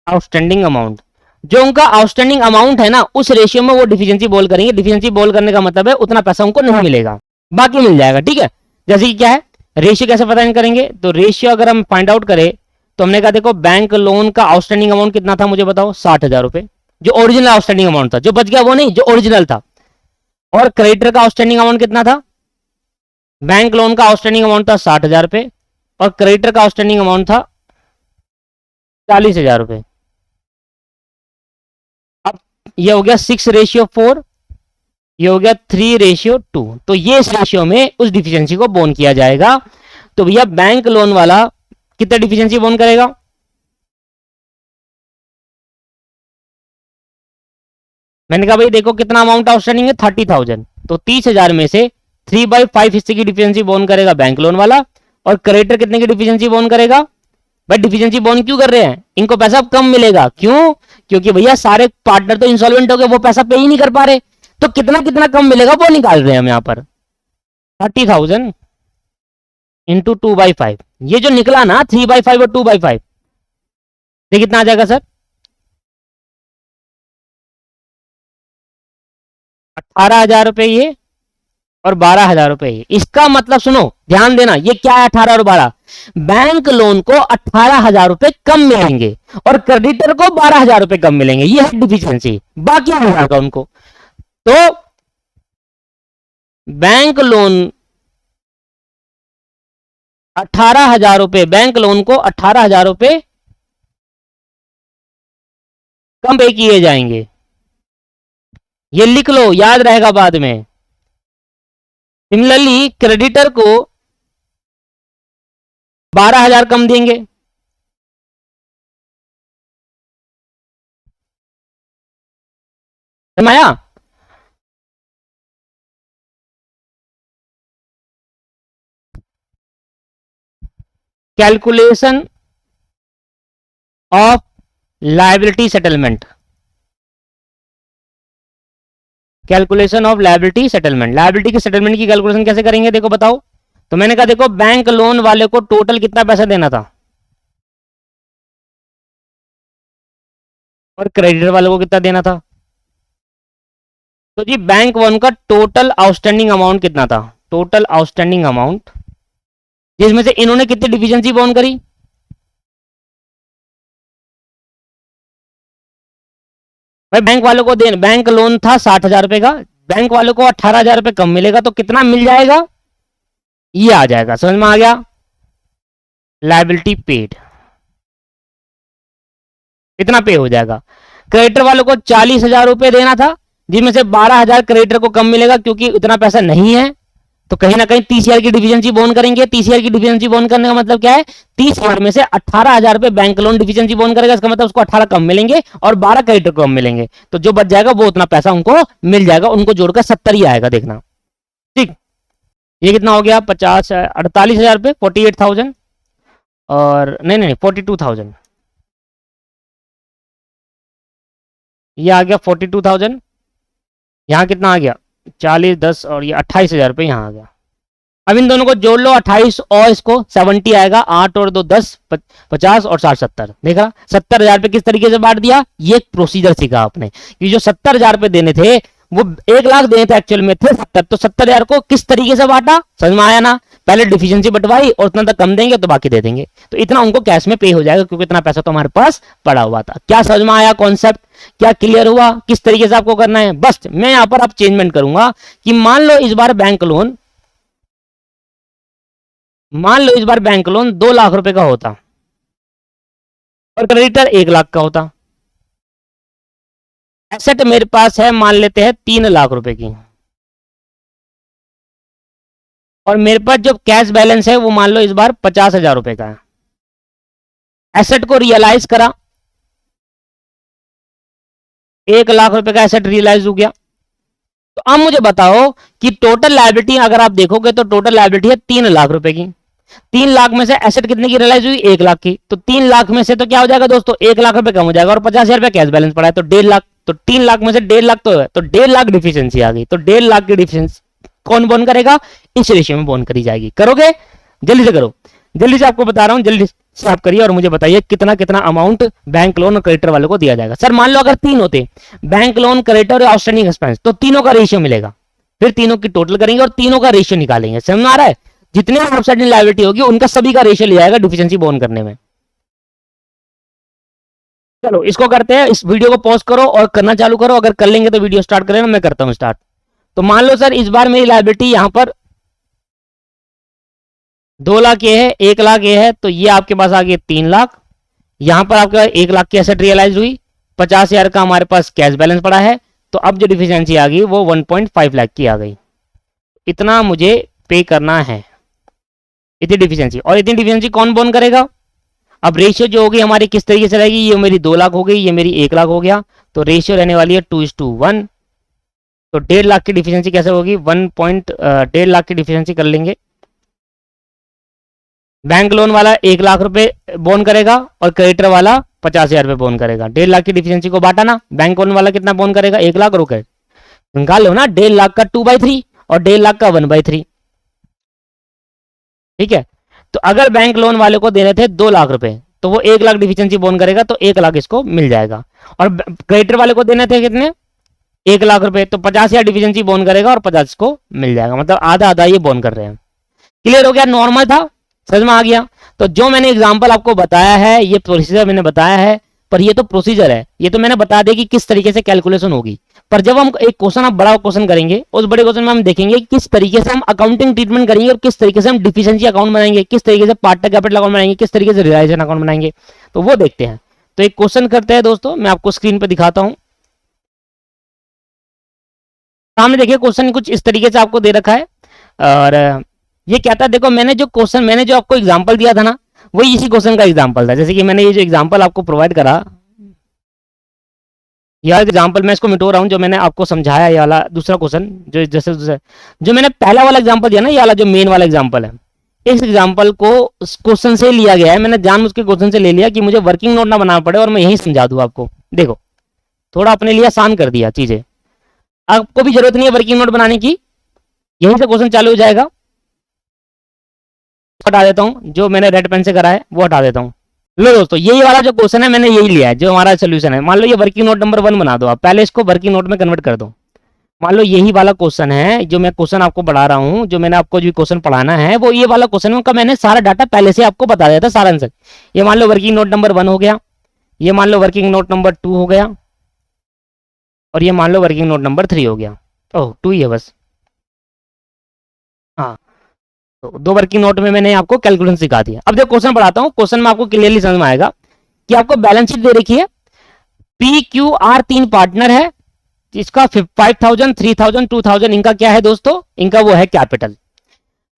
outstanding amount। जो उनका आउटस्टैंडिंग अमाउंट है ना उस ratio में वो deficiency बोल करेंगे। Deficiency बोल करने का मतलब है उतना पैसा उनको नहीं मिलेगा, बाकी मिल जाएगा। ठीक है, जैसे कि क्या है रेशियो कैसे पता नहीं करेंगे, तो रेशियो अगर हम फाइंड आउट करें तो हमने कहा देखो बैंक लोन का आउटस्टैंडिंग अमाउंट कितना था मुझे बताओ, 60,000 रुपए, जो ओरिजिनल आउटस्टैंडिंग अमाउंट था, जो बच गया वो नहीं, जो ओरिजिनल था। और क्रेडिटर का आउटस्टैंडिंग अमाउंट कितना था, बैंक लोन का आउटस्टैंडिंग अमाउंट था 60,000 रुपए और क्रेडिटर का आउटस्टैंडिंग अमाउंट था 40,000 रुपए। अब ये हो गया 6:4, ये हो गया 3:2। तो ये इस रेशियो में उस डिफिशियंसी को बोन किया जाएगा। तो भैया बैंक लोन वाला कितना डिफिशियंसी बोन करेगा, मैंने कहा भाई देखो कितना अमाउंट आउटस्टैंडिंग है 30,000, तो 30,000 में से 3/5 हिस्से की डिफिशियंसी बोन करेगा बैंक लोन वाला। और क्रेडिटर कितने की डिफिशियंसी बोन करेगा, भाई डिफिशियंसी बोन क्यों कर रहे हैं, इनको पैसा अब कम मिलेगा, क्यों, क्योंकि भैया सारे पार्टनर तो इंसॉल्वेंट हो गए, वो पैसा पे ही नहीं कर पा रहे, तो कितना कितना कम मिलेगा वो निकाल रहे हैं हम यहाँ पर। 30,000 इंटू 2/5, ये जो निकला ना 3/5 और 2/5, ये कितना आ जाएगा सर, 18,000 रुपए ये और 12,000 रुपए। इसका मतलब सुनो, ध्यान देना, ये क्या है 18 और 12? बैंक लोन को 18,000 रुपए कम मिलेंगे और क्रेडिटर को 12,000 रुपए कम मिलेंगे, ये है डिफिशियंसी। बाकी हो जाएगा उनको। तो बैंक लोन 18,000 रुपए, बैंक लोन को 18,000 रुपए कम पे किए जाएंगे। ये लिख लो, याद रहेगा बाद में। सिमिलरली क्रेडिटर को 12,000 कम देंगे। समझाया? Calculation of liability settlement, calculation of liability settlement. Liability की सेटलमेंट की कैलकुलेशन कैसे करेंगे देखो, बताओ। तो मैंने कहा देखो, बैंक लोन वाले को टोटल कितना पैसा देना था और क्रेडिटर वाले को कितना देना था। तो जी बैंक वन का टोटल आउटस्टैंडिंग अमाउंट कितना था, टोटल आउटस्टैंडिंग अमाउंट, जिसमें से इन्होंने कितनी डिफिशियंसी बॉन्ड करी। भाई बैंक वालों को देन, बैंक लोन था 60,000 रुपए का, बैंक वालों को 18,000 रुपए कम मिलेगा, तो कितना मिल जाएगा, ये आ जाएगा। समझ में आ गया? लायबिलिटी पेड इतना पे हो जाएगा। क्रेडिटर वालों को 40,000 रुपए देना था, जिसमें से 12,000 क्रेडिटर को कम मिलेगा क्योंकि इतना पैसा नहीं है। तो कहीं ना कहीं 30,000 की डिफिशियंसी बॉन्ड करेंगे। 30,000 की डिफिशियंसी बॉन्ड करने का मतलब क्या है, 30,000 में से 18,000 रुपए बैंक लोन डिफिशियंसी बॉन्ड करेगा, इसका मतलब उसको 18 कम मिलेंगे और 12 क्रेडिटर को कम मिलेंगे। तो जो बच जाएगा वो उतना पैसा उनको मिल जाएगा, उनको जोड़कर 70 ही आएगा, देखना। ठीक, ये कितना हो गया, 50, 48,000 रुपए, 48,000, और नहीं नहीं 42,000, ये आ गया 42,000। यहाँ कितना आ गया, 40, 10 और ये 28,000 रुपये यहाँ आ गया। अब इन दोनों को जोड़ लो, 28 और इसको 70 आएगा, 8 और 2 10, 50 और 60 70। देखा 70,000 रुपये किस तरीके से बांट दिया, ये एक प्रोसीजर सीखा आपने कि जो 70,000 रुपये देने थे वो 1 लाख देने थे, एक्चुअल में थे 70, तो 70,000 को किस तरीके से बांटा, समझ में आया ना। पहले डिफिशियंसी बंटवाई और उतना तक कम देंगे तो बाकी दे देंगे, तो इतना उनको कैश में पे हो जाएगा क्योंकि इतना पैसा तो हमारे पास पड़ा हुआ था। क्या समझ में आया कॉन्सेप्ट, क्या क्लियर हुआ किस तरीके से आपको करना है। बस मैं यहां पर अब चेंजमेंट करूंगा कि मान लो इस बार बैंक लोन, मान लो इस बार बैंक लोन 2 लाख रुपए का होता और क्रेडिटर 1 लाख का होता। एसेट मेरे पास है, मान लेते हैं 3 लाख रुपए की, और मेरे पास जो कैश बैलेंस है वो मान लो इस बार 50,000 रुपए का है। एसेट को रियलाइज करा, 1 लाख रुपए का एसेट रियलाइज हो गया। तो अब मुझे बताओ कि टोटल लायबिलिटी अगर आप देखोगे तो टोटल लायबिलिटी है 3 लाख रुपए की। 3 लाख में से एसेट कितने की रियलाइज हुई, 1 लाख की। तो 3 लाख में से तो क्या हो जाएगा दोस्तों, 1 लाख रुपए कम हो जाएगा और 50,000 रुपए कैश बैलेंस पड़ा है, तो 1.5 लाख। तो 3 लाख में से 1.5 लाख तो है, तो 1.5 लाख डिफिशियंसी आ गई। तो 1.5 लाख की डिफिशियंसी कौन बोन करेगा, इस रेशियो में बोन करी जाएगी। करोगे, जल्दी से करो, जल्दी से आपको बता रहा हूं, जल्दी से आप करिए और मुझे बताइए कितना कितना अमाउंट बैंक लोन और क्रेडिटर वाले को दिया जाएगा। सर मान लो अगर 3 होते, बैंक लोन, क्रेडिटर और आउटस्टैंडिंग एक्सपेंस, तो तीनों का रेशियो मिलेगा, फिर तीनों की टोटल करेंगे और तीनों का रेशियो निकालेंगे। समझ में आ रहा है, जितने आउटस्टैंडिंग लायबिलिटी होगी उनका सभी का रेशियो ले जाएगा डिफिशियंसी बोन करने में। चलो इसको करते हैं, इस वीडियो को पॉज करो और करना चालू करो, अगर कर लेंगे तो वीडियो स्टार्ट करें, मैं करता हूं स्टार्ट। तो मान लो सर इस बार मेरी लायबिलिटी यहां पर 2 लाख ये है, 1 लाख ये है, तो ये आपके पास आ गए 3 लाख। यहां पर आपका 1 लाख की एसेट रियलाइज हुई, 50,000 का हमारे पास कैश बैलेंस पड़ा है, तो अब जो डिफिशियंसी आ गई वो 1.5 लाख की आ गई। इतना मुझे पे करना है, इतनी डिफिशियंसी। और इतनी डिफिशियंसी कौन बोन करेगा। अब रेशियो जो होगी हमारी किस तरीके से रहेगी, ये मेरी 2 लाख हो गई, ये मेरी 1 लाख हो गया, तो रेशियो रहने वाली है 2:1। तो 1.5 लाख की डिफिशियंसी कैसे होगी, 1.1.5 लाख की डिफिशियंसी कर लेंगे। बैंक लोन वाला 1 लाख रुपए बोन करेगा और क्रेडिटर वाला 50,000 रुपए बोन करेगा। 1.5 लाख की डिफिशियंसी को बांटा ना, बैंक लोन वाला कितना बोन करेगा, 1 लाख, रुके निकाल लो ना, 1.5 लाख का 2/3 और 1.5 लाख का 1/3। ठीक है, तो अगर बैंक लोन वाले को देने थे 2 लाख रुपए तो वो 1 लाख डिफिशियंसी बोन करेगा, तो 1 लाख इसको मिल जाएगा। और क्रेडिटर वाले को देने थे कितने, 1,00,000 रुपए, तो 50 यार डिफिशियंसी बोन करेगा और 50 को मिल जाएगा, मतलब आधा आधा ये बोन कर रहे हैं। क्लियर हो गया, नॉर्मल था, समझ में आ गया। तो जो मैंने एग्जांपल आपको बताया है, ये प्रोसीजर मैंने बताया है, पर ये तो प्रोसीजर है, ये तो मैंने बता दिया कि किस तरीके से कैलकुलेशन होगी। पर जब हम एक क्वेश्चन, आप बड़ा क्वेश्चन करेंगे, उस बड़े क्वेश्चन में हम देखेंगे किस तरीके से हम अकाउंटिंग ट्रीटमेंट करेंगे और किस तरीके से हम डिफिशिएंसी अकाउंट बनाएंगे, किस तरीके से पार्टनर कैपिटल अकाउंट बनाएंगे, किस तरीके से रियलाइजेशन अकाउंट बनाएंगे, तो वो देखते हैं। तो एक क्वेश्चन करते हैं दोस्तों, मैं आपको स्क्रीन पर दिखाता हूं। सामने देखिए क्वेश्चन कुछ इस तरीके से आपको दे रखा है, और ये क्या था, देखो मैंने जो क्वेश्चन, मैंने जो आपको एग्जांपल दिया था ना, वही इसी क्वेश्चन का एग्जांपल था। जैसे कि मैंने ये जो एग्जांपल आपको प्रोवाइड करा, यह एग्जांपल मैं इसको मिटो रहा हूं, जो मैंने आपको समझाया, ये वाला दूसरा क्वेश्चन, जो जैसे जो मैंने पहला वाला एग्जांपल दिया ना, ये वाला जो मेन वाला एग्जांपल है, इस एग्जांपल को क्वेश्चन से लिया गया है। मैंने जानबूझ के क्वेश्चन से ले लिया कि मुझे वर्किंग नोट ना बनाना पड़े और मैं यही समझा दूं आपको। देखो थोड़ा अपने लिए आसान कर दिया चीजें, आपको भी जरूरत नहीं है वर्किंग नोट बनाने की, यहीं से क्वेश्चन चालू हो जाएगा। हटा देता हूं, जो मैंने रेड पेन से करा है वो हटा देता हूं। लो दोस्तों, यही वाला जो क्वेश्चन है मैंने यही लिया है, जो हमारा सोल्यूशन है। मान लो ये वर्किंग नोट नंबर 1 बना दो आप, पहले इसको वर्किंग नोट में कन्वर्ट कर दो। मान लो यही वाला क्वेश्चन है, जो मैं क्वेश्चन आपको पढ़ा रहा हूं, जो मैंने आपको जो क्वेश्चन पढ़ाना है वो ये वाला क्वेश्चन है, उनका मैंने सारा डाटा पहले से आपको बता दिया था, सारा आंसर। ये मान लो वर्किंग नोट नंबर 1 हो गया, ये मान लो वर्किंग नोट नंबर 2 हो गया, और ये मान लो वर्किंग नोट नंबर 3 हो गया। ओह 2 ही है बस, हाँ। तो 2 वर्किंग नोट में मैंने आपको कैलकुलेशन सिखा दिया। अब जो क्वेश्चन पढ़ाता हूँ, क्वेश्चन में आपको क्लियरली समझ में आएगा कि आपको बैलेंस शीट दे रखी है, पी क्यू आर 3 पार्टनर है, इसका 5,000 3,000 2,000 इनका क्या है दोस्तों, इनका वो है कैपिटल।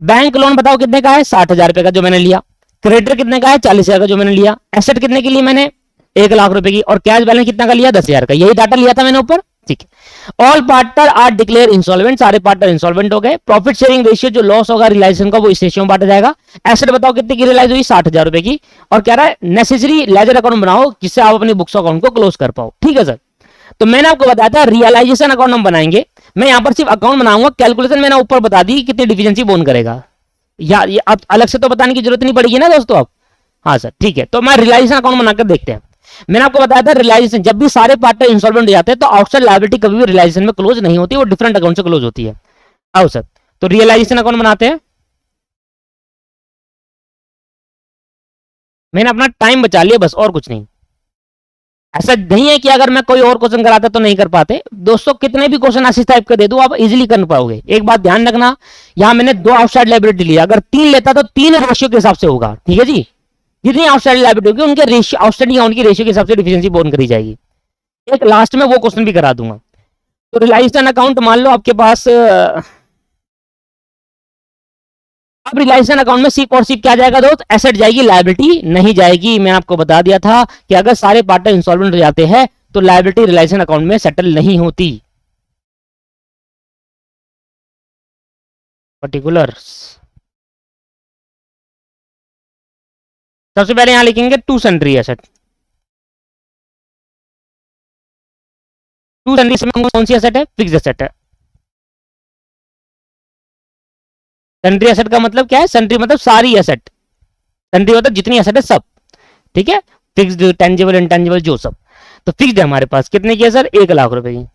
बैंक लोन बताओ कितने का है, 60,000 रुपए का जो मैंने लिया। क्रेडिटर कितने का है, 40,000 का जो मैंने लिया। एसेट कितने की ली मैंने, 1,00,000 रुपए की। और कैश बैलेंस कितना का लिया, 10,000 का। यही डाटा लिया था मैंने ऊपर, ठीक है। All partner are declare insolvent, सारे पार्टनर इंसॉल्वेंट हो गए। प्रॉफिट शेयरिंग रेशियो, जो लॉस होगा रिलाइजेशन का, वो इस रेशियो में बांटा जाएगा। एसेट बताओ कितने की रिलाइज हुई, 60,000 रुपए की। और कह रहा है नेसेसरी लेजर अकाउंट बनाओ जिससे आप अपनी बुक्स अकाउंट को क्लोज कर पाओ, ठीक है सर। तो मैंने आपको बताया था रियलाइजेशन अकाउंट हम बनाएंगे, मैं यहां पर सिर्फ अकाउंट बनाऊंगा, कैलकुलेशन मैंने ऊपर बता दी कितनी डिफिशिएंसी बोन करेगा, या ये अब अलग से तो बताने की जरूरत नहीं पड़ेगी ना दोस्तों अब। हाँ सर ठीक है, तो मैं रियलाइजेशन अकाउंट बनाकर देखते हैं। मैंने आपको बताया था रियलाइजेशन, जब भी सारे पार्टनर इंसॉल्वेंट हो जाते हैं तो आउटसाइड लायबिलिटी कभी भी रियलाइजेशन में क्लोज नहीं होती, वो डिफरेंट अकाउंट से क्लोज होती है। आओ सर, तो रियलाइजेशन अकाउंट बनाते हैं। मैंने अपना टाइम बचा लिया बस, और कुछ नहीं। ऐसा नहीं है कि अगर मैं कोई और क्वेश्चन कराता तो नहीं कर पाते दोस्तों, कितने भी क्वेश्चन ऐसे टाइप कर दे दो आप इजीली कर पाओगे। एक बात ध्यान रखना, यहां मैंने 2 आउटसाइड लायबिलिटी लिया, अगर 3 लेता तो 3 रेशियो के हिसाब से होगा, ठीक है जी। जितनी आउटसाइड लायबिलिटी होगी उनके रेशियो, आउटस्टैंडिंग अकाउंट की रेशियो के हिसाब से डिफिशिएंसी बोन करी जाएगी। एक लास्ट में वो क्वेश्चन भी करा दूंगा। तो रिलाइजेशन अकाउंट मान लो आपके पास, अब रिलाइजेशन अकाउंट में सिर्फ और सिर्फ क्या जाएगा दोस्त, एसेट जाएगी, लायबिलिटी नहीं जाएगी। मैंने आपको बता दिया था कि अगर सारे पार्टनर इंसॉल्वेंट हो जाते हैं तो लायबिलिटी रिलाइजेशन अकाउंट में सेटल नहीं होती। पर्टिकुलर्स, सबसे पहले यहां लिखेंगे to sundry asset. To sundry में कौन सी एसेट है, फिक्स एसेट है। सन्ड्री एसेट का मतलब क्या है, सन्ड्री मतलब सारी एसेट, सन्ड्री मतलब जितनी एसेट है सब, ठीक है। फिक्स्ड, टेंजिबल, इंटेंजिबल, जो सब। तो फिक्स्ड है हमारे पास, कितने की है सर, 1,00,000 रुपए की।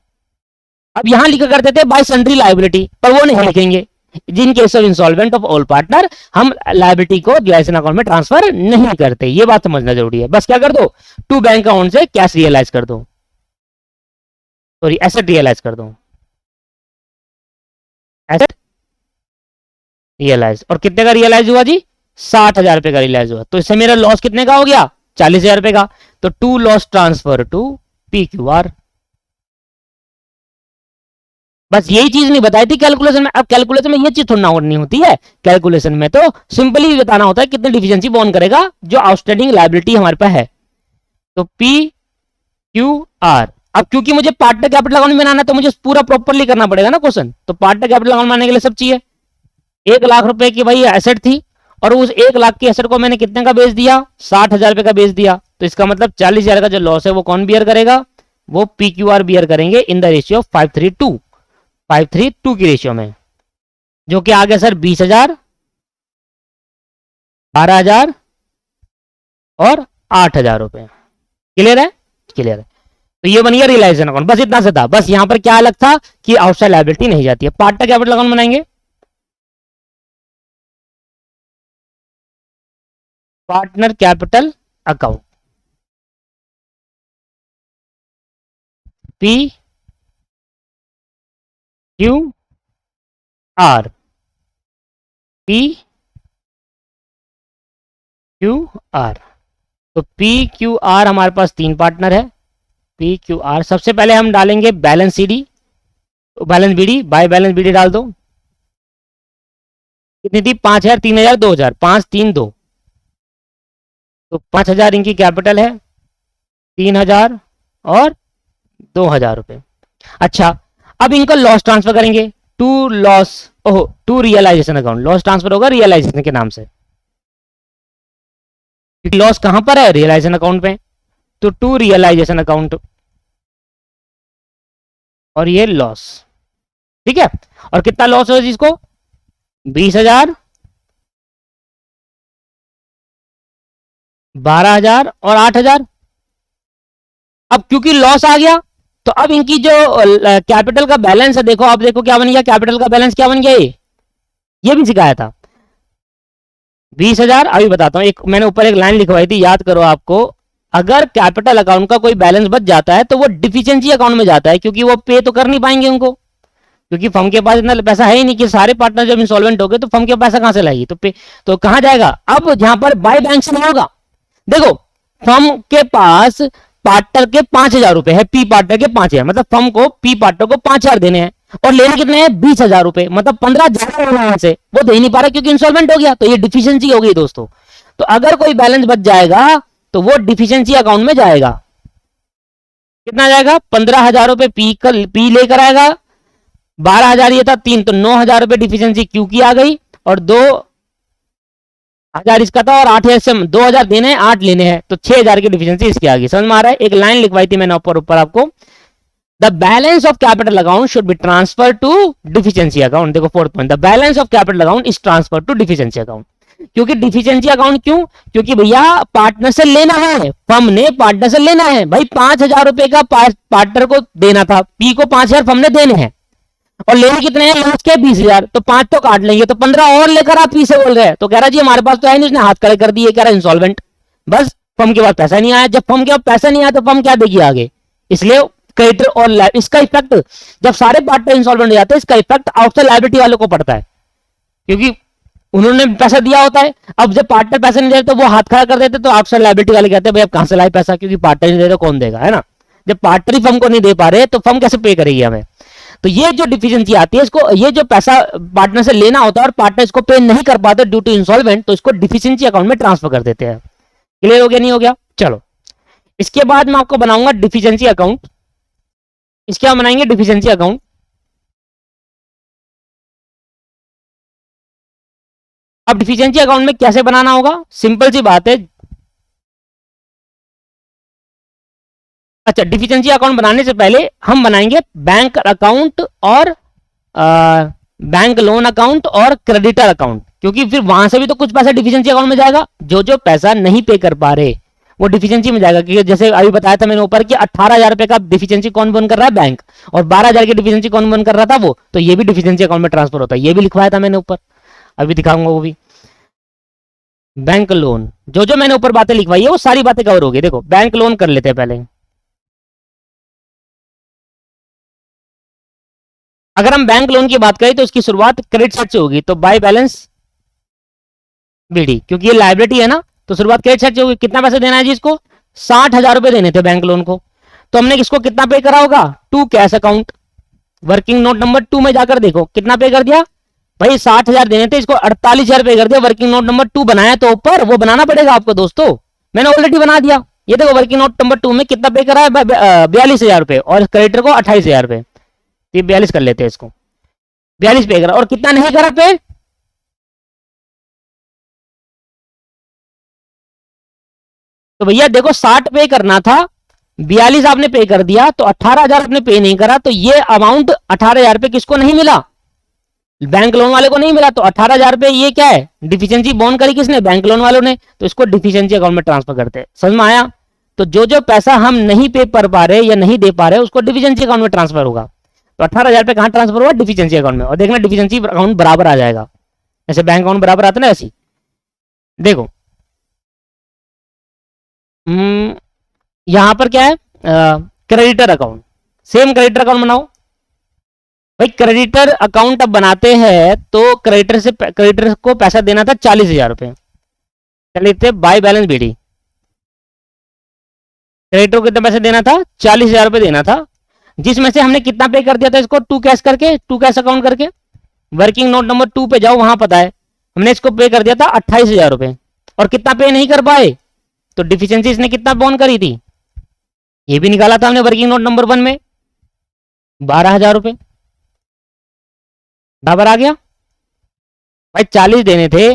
अब यहां लिखा करते थे बाय सन्ड्री लायबिलिटी, पर वो नहीं लिखेंगे। जिन case of insolvent of all partner, हम लायबिलिटी को रिलाइजेशन अकाउंट में ट्रांसफर नहीं करते, ये बात समझना जरूरी है। बस क्या कर दो, टू बैंक अकाउंट से कैश रियलाइज कर दो, सॉरी एसेट रियलाइज कर दो, एसेट रियलाइज। और कितने का रियलाइज हुआ जी, 60,000 रुपए का रियलाइज हुआ। तो इससे मेरा लॉस कितने का हो गया, 40,000 रुपए का। तो to loss transfer to P Q R. बस यही चीज नहीं बताई थी कैलकुलेशन में। अब कैलकुलेशन में ये चीज थोड़ा नहीं होती है, कैलकुलेशन में तो सिंपली बताना होता है कितनी डिफिशिएंसी बोन करेगा जो आउटस्टैंडिंग लायबिलिटी हमारे पास है। तो पी क्यू आर। अब क्योंकि मुझे पार्टनर कैपिटल अकाउंट बनाना है तो मुझे पूरा प्रॉपरली करना पड़ेगा ना क्वेश्चन। तो पार्टनर कैपिटल अकाउंट बनाने के लिए सब चाहिए। 1,00,000 रुपए की भाई एसेट थी, और उस 1,00,000 की एसेट को मैंने कितने का बेच दिया, 60,000 रुपए का बेच दिया। तो इसका मतलब 40,000 का जो लॉस है वो कौन बियर करेगा, वो पी क्यू आर बियर करेंगे इन द रेशियो ऑफ 532, 532 की रेशियो में, जो कि आ गया सर 20,000, 12,000 और 8,000 रुपए। क्लियर है, क्लियर है। तो ये बन गया रियलाइजेशन अकाउंट, बस इतना से था। बस यहां पर क्या अलग था कि आउटसाइड लायबिलिटी नहीं जाती है। पार्टनर कैपिटल अकाउंट बनाएंगे, partner capital account, P Q are, P Q are. तो पी क्यू आर हमारे पास तीन पार्टनर है, पी क्यू आर। सबसे पहले हम डालेंगे balance C D, balance B D, by balance B D डाल दो। कितनी थी? 5,000, 3,000, 2,000, 5, 3, 2। तो 5,000 इनकी कैपिटल है, 3,000 और 2,000 रुपए। अच्छा, अब इनका लॉस ट्रांसफर करेंगे टू लॉस, ओहो, to realization account. Loss transfer होगा रियलाइजेशन के नाम से, क्योंकि लॉस कहां पर है? रियलाइजेशन अकाउंट पे। तो टू रियलाइजेशन अकाउंट, और ये लॉस, ठीक है। और कितना लॉस हो जिसको? 20,000, 12,000 और 8,000। अब क्योंकि लॉस आ गया, तो अब इनकी जो कैपिटल का बैलेंस है, देखो, अब देखो क्या बन गया, कैपिटल का बैलेंस क्या बन गया? ये भी सिखाया था 20,000। अभी बताता हूं, एक मैंने ऊपर एक लाइन लिखवाई थी, याद करो आपको। अगर कैपिटल अकाउंट का कोई बैलेंस बच जाता है तो वो डिफिशिएंसी अकाउंट में जाता है, क्योंकि वो पे तो कर नहीं पाएंगे उनको, क्योंकि फर्म के पास इतना पैसा है ही नहीं कि सारे पार्टनर जब इंसॉल्वेंट हो गए तो फर्म के पैसा कहां से लाएगी? तो पे तो कहां जाएगा? अब यहां पर बाय बैंक से नहीं होगा। देखो, फर्म के पास पार्टनर के 5,000 रुपए है, पी पार्टनर के 5,000, मतलब फर्म को पी पार्टनर को 5,000 देने हैं, और लेने कितने हैं? 20,000 रुपए, मतलब 15,000 से वो दे ही नहीं पा रहा क्योंकि इंसॉल्वेंट हो गया। तो ये डिफिशियंसी हो गई दोस्तों। तो अगर कोई बैलेंस बच जाएगा तो वो डिफिशियंसी अकाउंट में जाएगा। कितना जाएगा? 15,000 रुपए पी लेकर आएगा, 12,000 ये था, 3, तो 9,000 रुपए डिफिशियंसी क्यू की आ गई, और 2,000 इसका था, और 8,000 से 2,000 देने हैं, 8 लेने हैं, तो 6,000 की डिफिशियंसी इसकी आ गई। समझ में आ रहा है? एक लाइन लिखवाई थी मैंने ऊपर आपको, the balance of capital account should be transfer to deficiency account. देखो fourth point, the balance of capital account is transfer to deficiency account. क्योंकि डिफिशियंसी अकाउंट क्यों? क्योंकि भैया पार्टनर से लेना है, फर्म ने पार्टनर से लेना है भाई, 5,000 रुपए का पार्टनर को देना था, पी को 5,000 फर्म ने देने हैं, और लेने कितने हैं? लास्ट के 20,000, तो 5 तो काट लेंगे, तो 15 और लेकर आप पी से बोल रहे हैं। तो कह रहा जी हमारे पास तो है नहीं, उसने हाथ खड़े कर दिए, कह रहा इंसॉल्वेंट। बस फर्म के पास पैसा नहीं आया, जब फर्म के पास पैसा नहीं आया तो फर्म क्या देगी आगे? इसलिए क्रेडिटर और इसका इफेक्ट, जब सारे पार्टनर इंसॉल्वेंट हो जाते हैं, इसका इफेक्ट आउटसाइड लायबिलिटी वालों को पड़ता है, क्योंकि उन्होंने पैसा दिया होता है। अब जब पार्टनर पैसा नहीं देते तो वो हाथ खड़ा कर देते, तो आउटसाइड लायबिलिटी वाले कहते हैं भाई अब कहां से लाए पैसा, क्योंकि पार्टनर नहीं दे तो कौन देगा, है ना। जब पार्टनर ही फर्म को नहीं दे पा रहे तो फर्म कैसे पे करेगी हमें? तो ये जो डिफिशियंसी आती है, इसको, ये जो पैसा पार्टनर से लेना होता है और पार्टनर इसको पे नहीं कर पाते ड्यू टू इंसॉल्वेंट, तो इसको डिफिशियंसी अकाउंट में ट्रांसफर कर देते हैं। क्लियर हो गया? नहीं हो गया? चलो, इसके बाद मैं आपको बनाऊंगा डिफिशियंसी अकाउंट। इसके हम बनाएंगे डिफिशियंसी अकाउंट। अब डिफिशियंसी अकाउंट में कैसे बनाना होगा? सिंपल सी बात है। अच्छा, डिफिशियंसी अकाउंट बनाने से पहले हम बनाएंगे बैंक अकाउंट और बैंक लोन अकाउंट और क्रेडिटर अकाउंट, क्योंकि फिर वहां से भी तो कुछ पैसा डिफिशियंसी अकाउंट में जाएगा। जो जो पैसा नहीं पे कर पा रहे वो डिफिशियंसी में जाएगा, क्योंकि जैसे अभी बताया था मैंने ऊपर कि 18,000 रुपए का डिफिशियंसी कौन बंद कर रहा है? बैंक। और 12,000 की डिफिशियंसी कौन बंद कर रहा था? वो। तो ये भी डिफिशियंसी अकाउंट में ट्रांसफर होता है, ये भी लिखवाया था मैंने ऊपर, अभी दिखाऊंगा वो भी। बैंक लोन, जो जो मैंने ऊपर बातें लिखवाई है वो सारी बातें कवर होगी। देखो, बैंक लोन कर लेते हैं पहले। अगर हम बैंक लोन की बात करें तो उसकी शुरुआत क्रेडिट साइड से होगी, तो बाय बैलेंस बीडी, क्योंकि ये लाइबिलिटी है ना, तो शुरुआत क्रेडिट साइड से होगी। कितना पैसा देना है जी इसको? 60,000 रुपए देने थे बैंक लोन को, तो हमने किसको कितना पे करा होगा? To cash account. Working note number 2 में जाकर देखो कितना पे कर दिया भाई, 60,000 देने थे, इसको 48,000 पे कर दिया। वर्किंग नोट नंबर 2 बनाया तो ऊपर वो बनाना पड़ेगा आपको दोस्तों, मैंने ऑलरेडी बना दिया। ये देखो वर्किंग नोट नंबर 2 में कितना पे करा है? 42,000 रुपए, और क्रेडिटर को 28,000 रुपए, 42 कर लेते हैं इसको, 42 पे करा। और कितना नहीं करा पे? तो भैया देखो 60 पे करना था, 42 आपने पे कर दिया, तो 18,000 आपने पे नहीं करा, तो ये अमाउंट 18,000 रुपए किसको नहीं मिला? बैंक लोन वाले को नहीं मिला। तो 18,000 रुपए ये क्या है? डिफिशियंसी बॉन्ड करी किसने? बैंक लोन वालों ने। तो इसको डिफिशियंसी अकाउंट में ट्रांसफर करते हैं। समझ में आया? तो जो जो पैसा हम नहीं पे कर पा रहे या नहीं दे पा रहे उसको डिफिशिएंसी अकाउंट में ट्रांसफर होगा। तो 18,000 रुपए कहां ट्रांसफर हुआ? डिफिशिएंसी अकाउंट में। और देखना डिफिशिएंसी अकाउंट बराबर आ जाएगा, जैसे बैंक अकाउंट बराबर आता है ना ऐसी। देखो यहां पर क्या है, creditor account. Same creditor account बनाओ भाई। क्रेडिटर अकाउंट अब बनाते हैं तो क्रेडिटर को पैसा देना था 40,000 रुपए। चलिए बाय बैलेंस बीडी, क्रेडिटर को कितना पैसा देना था? 40,000 रुपए देना था, जिसमें से हमने कितना पे कर दिया था इसको? टू कैश करके, टू कैश अकाउंट करके। वर्किंग नोट नंबर 2 पे जाओ, वहां पता है हमने इसको पे कर दिया था 28,000 रुपए। और कितना पे नहीं कर पाए तो डिफिशिएंसी इसने कितना बॉन्ड करी थी? ये भी निकाला था हमने वर्किंग नोट नंबर 1 में, 12,000 रुपए। बराबर आ गया भाई। 40 देने थे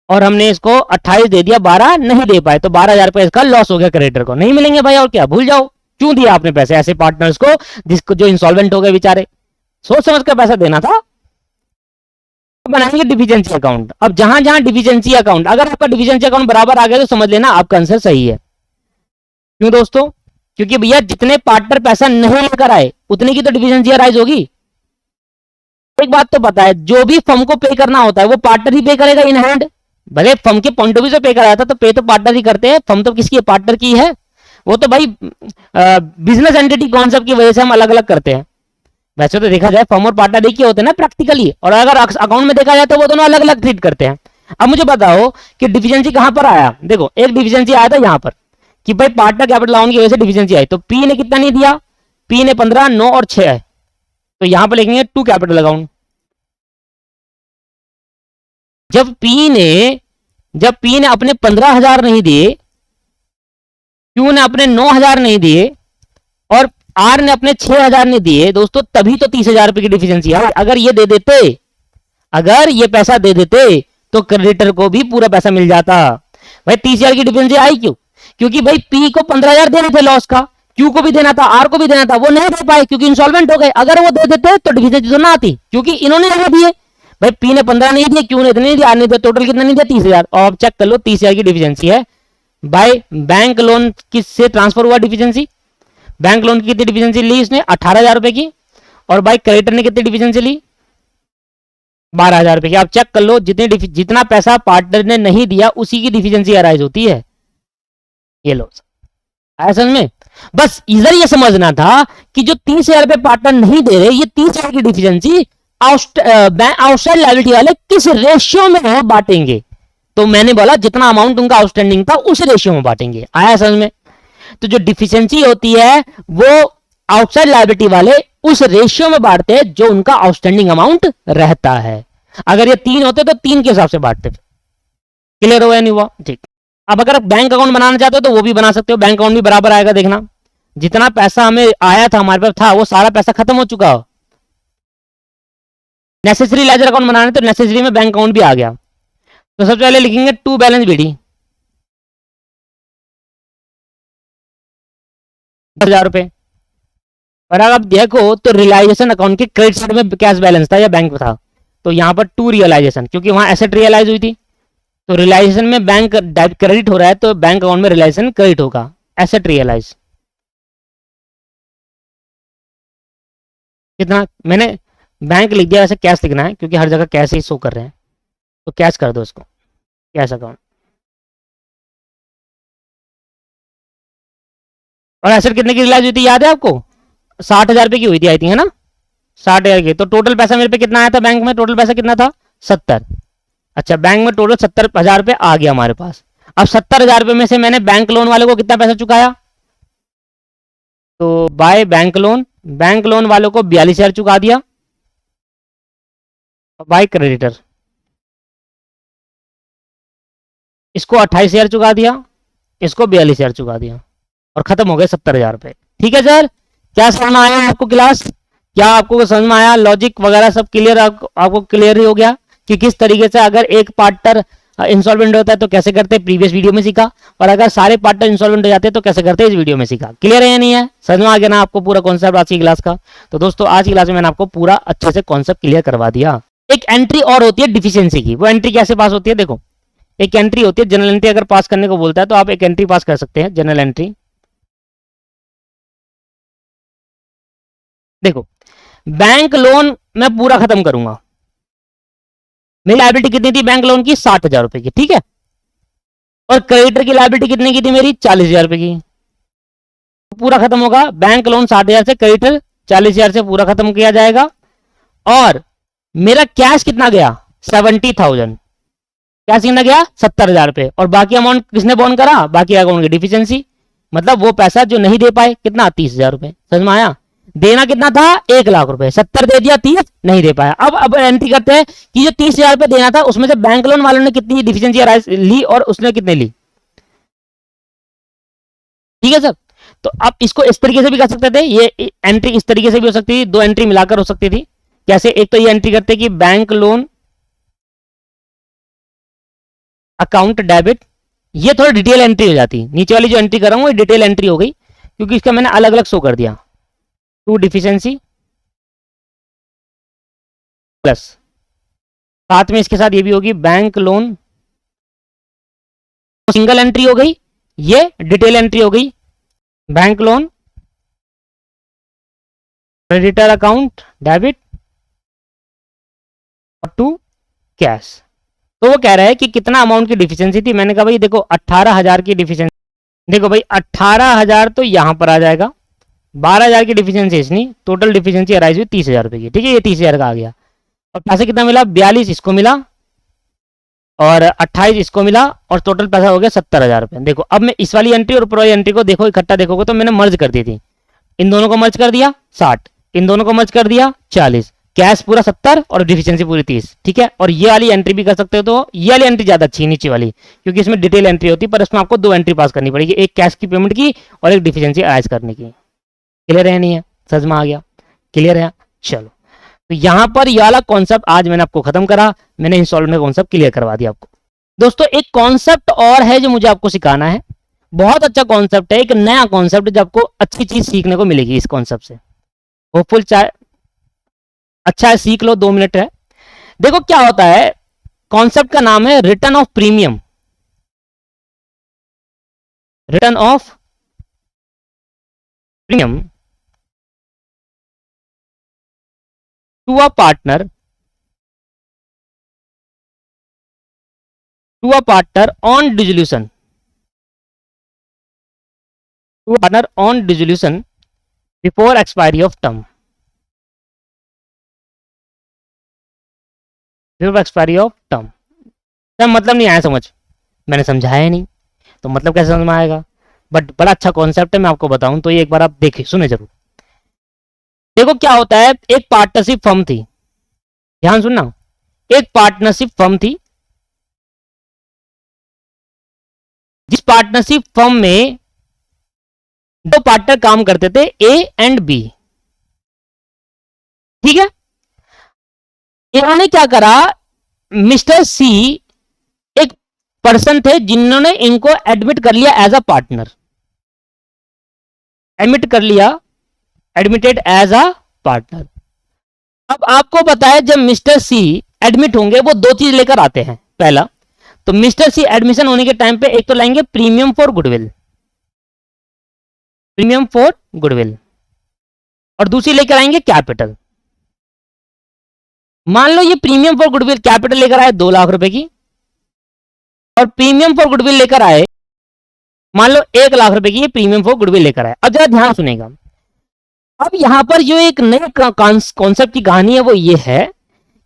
और हमने इसको 28 दे दिया, 12 नहीं दे पाए, तो 12,000 रुपए इसका लॉस हो गया, क्रेडिटर को नहीं मिलेंगे भाई। और क्या, भूल जाओ। क्यों दिया आपने पैसे ऐसे पार्टनर्स को जिसको जो इंसॉल्वेंट हो गए बेचारे? सोच समझ कर पैसा देना था। बनाएंगे डिफिशिएंसी अकाउंट। अब जहां जहां डिफिशिएंसी अकाउंट, अगर आपका डिफिशिएंसी अकाउंट बराबर आ गया तो समझ लेना आपका आंसर सही है। क्यों दोस्तों? क्योंकि भैया जितने पार्टनर पैसा नहीं लेकर आए उतने की तो डिफिशिएंसी अराइज होगी। एक बात तो पता है, जो भी फर्म को पे करना होता है वो पार्टनर ही पे करेगा इन हैंड। भले फर्म के पॉइंट ऑफ व्यू से पे कराया था तो पे तो पार्टनर ही करते हैं। फर्म तो किसकी है? पार्टनर की है। वो तो भाई बिजनेस एंटिटी कॉन्सेप्ट की वजह से हम अलग अलग करते हैं। वैसे तो देखा जाए फर्म और पार्टनर एक ही होते हैं ना प्रैक्टिकली, और अगर अकाउंट में देखा जाए तो वो दोनों अलग अलग ट्रीट करते हैं। अब मुझे बताओ कि डिफिशिएंसी कहां पर आया? देखो एक डिफिशिएंसी आया था यहां पर कि भाई पार्टनर कैपिटल अकाउंट की वजह से डिफिशिएंसी आई, तो पी ने कितना नहीं दिया? पी ने 15, 9 और 6 है, तो यहां पर लिखेंगे टू कैपिटल अकाउंट। जब पी ने अपने 15,000 नहीं दिए, क्यू ने अपने 9,000 नहीं दिए और आर ने अपने 6,000 नहीं दिए दोस्तों, तभी तो 30,000 रुपए की डिफिशिएंसी है। अगर ये दे देते, अगर ये पैसा दे देते तो क्रेडिटर को भी पूरा पैसा मिल जाता। भाई 30,000 की डिफिशिएंसी आई क्यों? क्योंकि भाई पी को 15,000 देने थे लॉस का, क्यू को भी देना था, आर को भी देना था, वो नहीं दे पाए क्योंकि इंसॉल्वेंट हो गए। अगर वो दे देते तो डिफिशिएंसी तो ना आती, क्योंकि इन्होंने नहीं दिए। भाई पी ने 15 नहीं दिए, क्यू ने इतने नहीं दिया, आर ने दिया, टोटल कितना नहीं दिया? 30,000। और अब चेक कर लो 30,000 की डिफिशिएंसी है। बाय बैंक लोन किससे ट्रांसफर हुआ डिफिशिएंसी? बैंक लोन की कितनी डिफिशिएंसी ली इसने? 18,000 रुपए की। और बाय क्रेडिटर ने कितनी डिफिशिएंसी ली? 12,000 रुपए की। आप चेक कर लो, जितना पैसा पार्टनर ने नहीं दिया उसी की डिफिशिएंसी अराइज होती है। ये लो आया समझ में? बस इधर ये समझना था कि जो 30,000 रुपए पार्टनर नहीं दे रहे, ये 30,000 की डिफिशिएंसी आउटसाइड लायबिलिटी वाले किस रेशियो में बांटेंगे। तो मैंने बोला जितना अमाउंट उनका आउटस्टैंडिंग था उस रेशियो में बांटेंगे। आया समझ में? तो जो डिफिशिएंसी होती है वो आउटसाइड लायबिलिटी वाले उस रेशियो में बांटते हैं जो उनका आउटस्टैंडिंग अमाउंट रहता है। अगर ये 3 होते तो 3 के हिसाब से बांटते। क्लियर हुआ या नहीं हुआ? ठीक। अब अगर आप बैंक अकाउंट बनाना चाहते हो तो वो भी बना सकते हो। बैंक अकाउंट भी बराबर आएगा। देखना जितना पैसा हमें आया था, हमारे पास था, वो सारा पैसा खत्म हो चुका हो। नेसेसरी लेजर अकाउंट बनाना है तो नेसेसरी में बैंक अकाउंट भी आ गया। तो सबसे पहले लिखेंगे टू बैलेंस बीडी 10,000 रुपए। और अगर आप देखो तो रियलाइजेशन अकाउंट के क्रेडिट साइड में कैश बैलेंस था या बैंक था, तो यहां पर टू रियलाइजेशन, क्योंकि वहां एसेट रियलाइज हुई थी, तो रियलाइजेशन में बैंक क्रेडिट हो रहा है तो बैंक अकाउंट में रियलाइजेशन क्रेडिट होगा। एसेट रियलाइज कितना? मैंने बैंक लिख दिया, वैसे कैश लिखना है क्योंकि हर जगह कैश ही शो कर रहे हैं, तो कैश कर दो इसको, कैश अकाउंट। और एसेट कितने की रियलाइज हुई थी याद है आपको? 60,000 रुपए की हुई थी आई थिंक, है ना? 60,000 की। तो टोटल पैसा मेरे पे कितना आया था बैंक में? टोटल पैसा कितना था? 70। अच्छा, बैंक में टोटल 70,000 रुपए आ गया हमारे पास। अब 70,000 रुपए में से मैंने बैंक लोन वाले को कितना पैसा चुकाया? तो बाय बैंक लोन वालों को 42,000 चुका दिया। बाय क्रेडिटर इसको 28,000 चुका दिया, इसको 42,000 चुका दिया, और खत्म हो गए 70,000 रुपए। ठीक है सर, क्या समझ में आया आपको क्लास? क्या आपको समझ में आया? लॉजिक वगैरह सब क्लियर? आपको क्लियर ही हो गया कि किस तरीके से अगर एक पार्टनर इंसॉल्वेंट होता है तो कैसे करते हैं, प्रीवियस वीडियो में सीखा, और अगर सारे पार्टनर इंसॉल्वेंट हो जाते हैं तो कैसे करते हैं, इस वीडियो में सीखा। क्लियर है या नहीं है? समझ में आ गया ना आपको पूरा कॉन्सेप्ट आज की क्लास का? तो दोस्तों आज की क्लास में मैंने आपको पूरा अच्छे से कॉन्सेप्ट क्लियर करवा दिया। एक एंट्री और होती है डिफिशिएंसी की। वो एंट्री कैसे पास होती है? देखो एक एंट्री होती है, जनरल एंट्री अगर पास करने को बोलता है तो आप एक एंट्री पास कर सकते हैं, जनरल एंट्री। देखो बैंक लोन मैं पूरा खत्म करूंगा, मेरी लायबिलिटी कितनी थी बैंक लोन की, 60,000 रुपए की, ठीक है। और क्रेडिटर की लायबिलिटी कितने की थी मेरी, 40,000 रुपए की। तो पूरा खत्म होगा, बैंक लोन 60,000 से, क्रेडिटर 40,000 से पूरा खत्म किया जाएगा। और मेरा कैश कितना गया, 70,000, कैश कितना गया 70,000 रुपए। और बाकी अमाउंट किसने बॉन्ड करा, बाकी अकाउंट की डिफिशियंसी, मतलब वो पैसा जो नहीं दे पाए, कितना 30,000 रुपए। समझ में आया, देना कितना था 1,00,000 रुपए, 70 दे दिया, 30 नहीं दे पाया। अब एंट्री करते हैं कि जो 30,000 रुपए देना था उसमें से बैंक लोन वालों ने कितनी डिफिशियंसी ली और उसने कितने ली, ठीक है सर। तो आप इसको इस तरीके से भी कर सकते थे, ये एंट्री इस तरीके से भी हो सकती थी, दो एंट्री मिलाकर हो सकती थी। कैसे, एक तो ये एंट्री करते कि बैंक लोन अकाउंट डेबिट, ये थोड़ी डिटेल एंट्री हो जाती, नीचे वाली जो एंट्री कर रहा हूं ये डिटेल एंट्री हो गई क्योंकि इसका मैंने अलग अलग शो कर दिया। टू डिफिशियंसी प्लस साथ में इसके साथ ये भी होगी बैंक लोन, तो सिंगल एंट्री हो गई, ये डिटेल एंट्री हो गई, bank loan creditor account debit to cash. तो वो कह रहा है कि कितना अमाउंट की डिफिशियंसी थी, मैंने कहा भाई देखो 18,000 की डिफिशियंसी, देखो भाई 18,000 तो यहां पर आ जाएगा, 12,000 की डिफिशियंसी इसनी, टोटल डिफिशियंसी अराइज हुई 30,000 रुपए की, ठीक है। ये 30,000 का आ गया। और पैसे कितना मिला, 42 इसको मिला और 28 इसको मिला और टोटल पैसा हो गया 70,000 रुपए। देखो अब मैं इस वाली एंट्री और ऊपर वाली एंट्री को देखो इकट्ठा देखोगे तो मैंने मर्ज कर दी थी, इन दोनों को मर्ज कर दिया 60, इन दोनों को मर्ज कर दिया 40, कैश पूरा 70 और डिफिशियंसी पूरी 30, ठीक है। और ये वाली एंट्री भी कर सकते हो, तो ये वाली एंट्री ज्यादा अच्छी है नीचे वाली, क्योंकि इसमें डिटेल एंट्री होती है, पर इसमें आपको दो एंट्री पास करनी पड़ेगी, एक कैश की पेमेंट की और एक डिफिशियंसी अराइज करने की। क्लियर है नहीं है, समझ में आ गया, क्लियर है। चलो तो यहां पर ये वाला कॉन्सेप्ट आज मैंने आपको खत्म करा, मैंने इंस्टॉलमेंट का कॉन्सेप्ट क्लियर करवा दिया आपको। दोस्तों एक कॉन्सेप्ट और है जो मुझे आपको सिखाना है, बहुत अच्छा कॉन्सेप्ट है, एक नया कॉन्सेप्ट जो आपको अच्छी चीज सीखने को मिलेगी इस कॉन्सेप्ट से। होपफुल चाहे अच्छा है, सीख लो, 2 मिनट है। देखो क्या होता है, कॉन्सेप्ट का नाम है return of premium, return of premium to a partner, to a partner on dissolution, to partner on dissolution before expiry of term, before expiry of term. सब मतलब नहीं आया समझ, मैंने समझाया नहीं तो मतलब कैसे समझ में आएगा, बट बड़ा अच्छा कॉन्सेप्ट है, मैं आपको बताऊं तो ये एक बार आप देखिए, सुने जरूर। देखो क्या होता है, एक पार्टनरशिप फर्म थी, ध्यान सुनना, एक पार्टनरशिप फर्म थी, जिस पार्टनरशिप फर्म में दो पार्टनर काम करते थे, ए एंड बी, ठीक है। इन्होंने क्या करा, मिस्टर सी एक पर्सन थे जिन्होंने इनको एडमिट कर लिया एज अ पार्टनर, एडमिट कर लिया, एडमिटेड एज अ पार्टनर। अब आपको पता है जब मिस्टर सी एडमिट होंगे वो दो चीज लेकर आते हैं, पहला तो मिस्टर सी एडमिशन होने के टाइम पे एक तो लाएंगे premium for goodwill, premium for goodwill, और दूसरी लेकर आएंगे कैपिटल। मान लो ये प्रीमियम फॉर गुडविल कैपिटल लेकर आए 2 लाख रुपए की, और प्रीमियम फॉर गुडविल लेकर आए मान लो 1 लाख रुपए की, ये प्रीमियम फॉर गुडविल लेकर आए। अब जरा ध्यान सुनेगा, अब यहां पर जो एक नए कॉन्सेप्ट की कहानी है वो ये है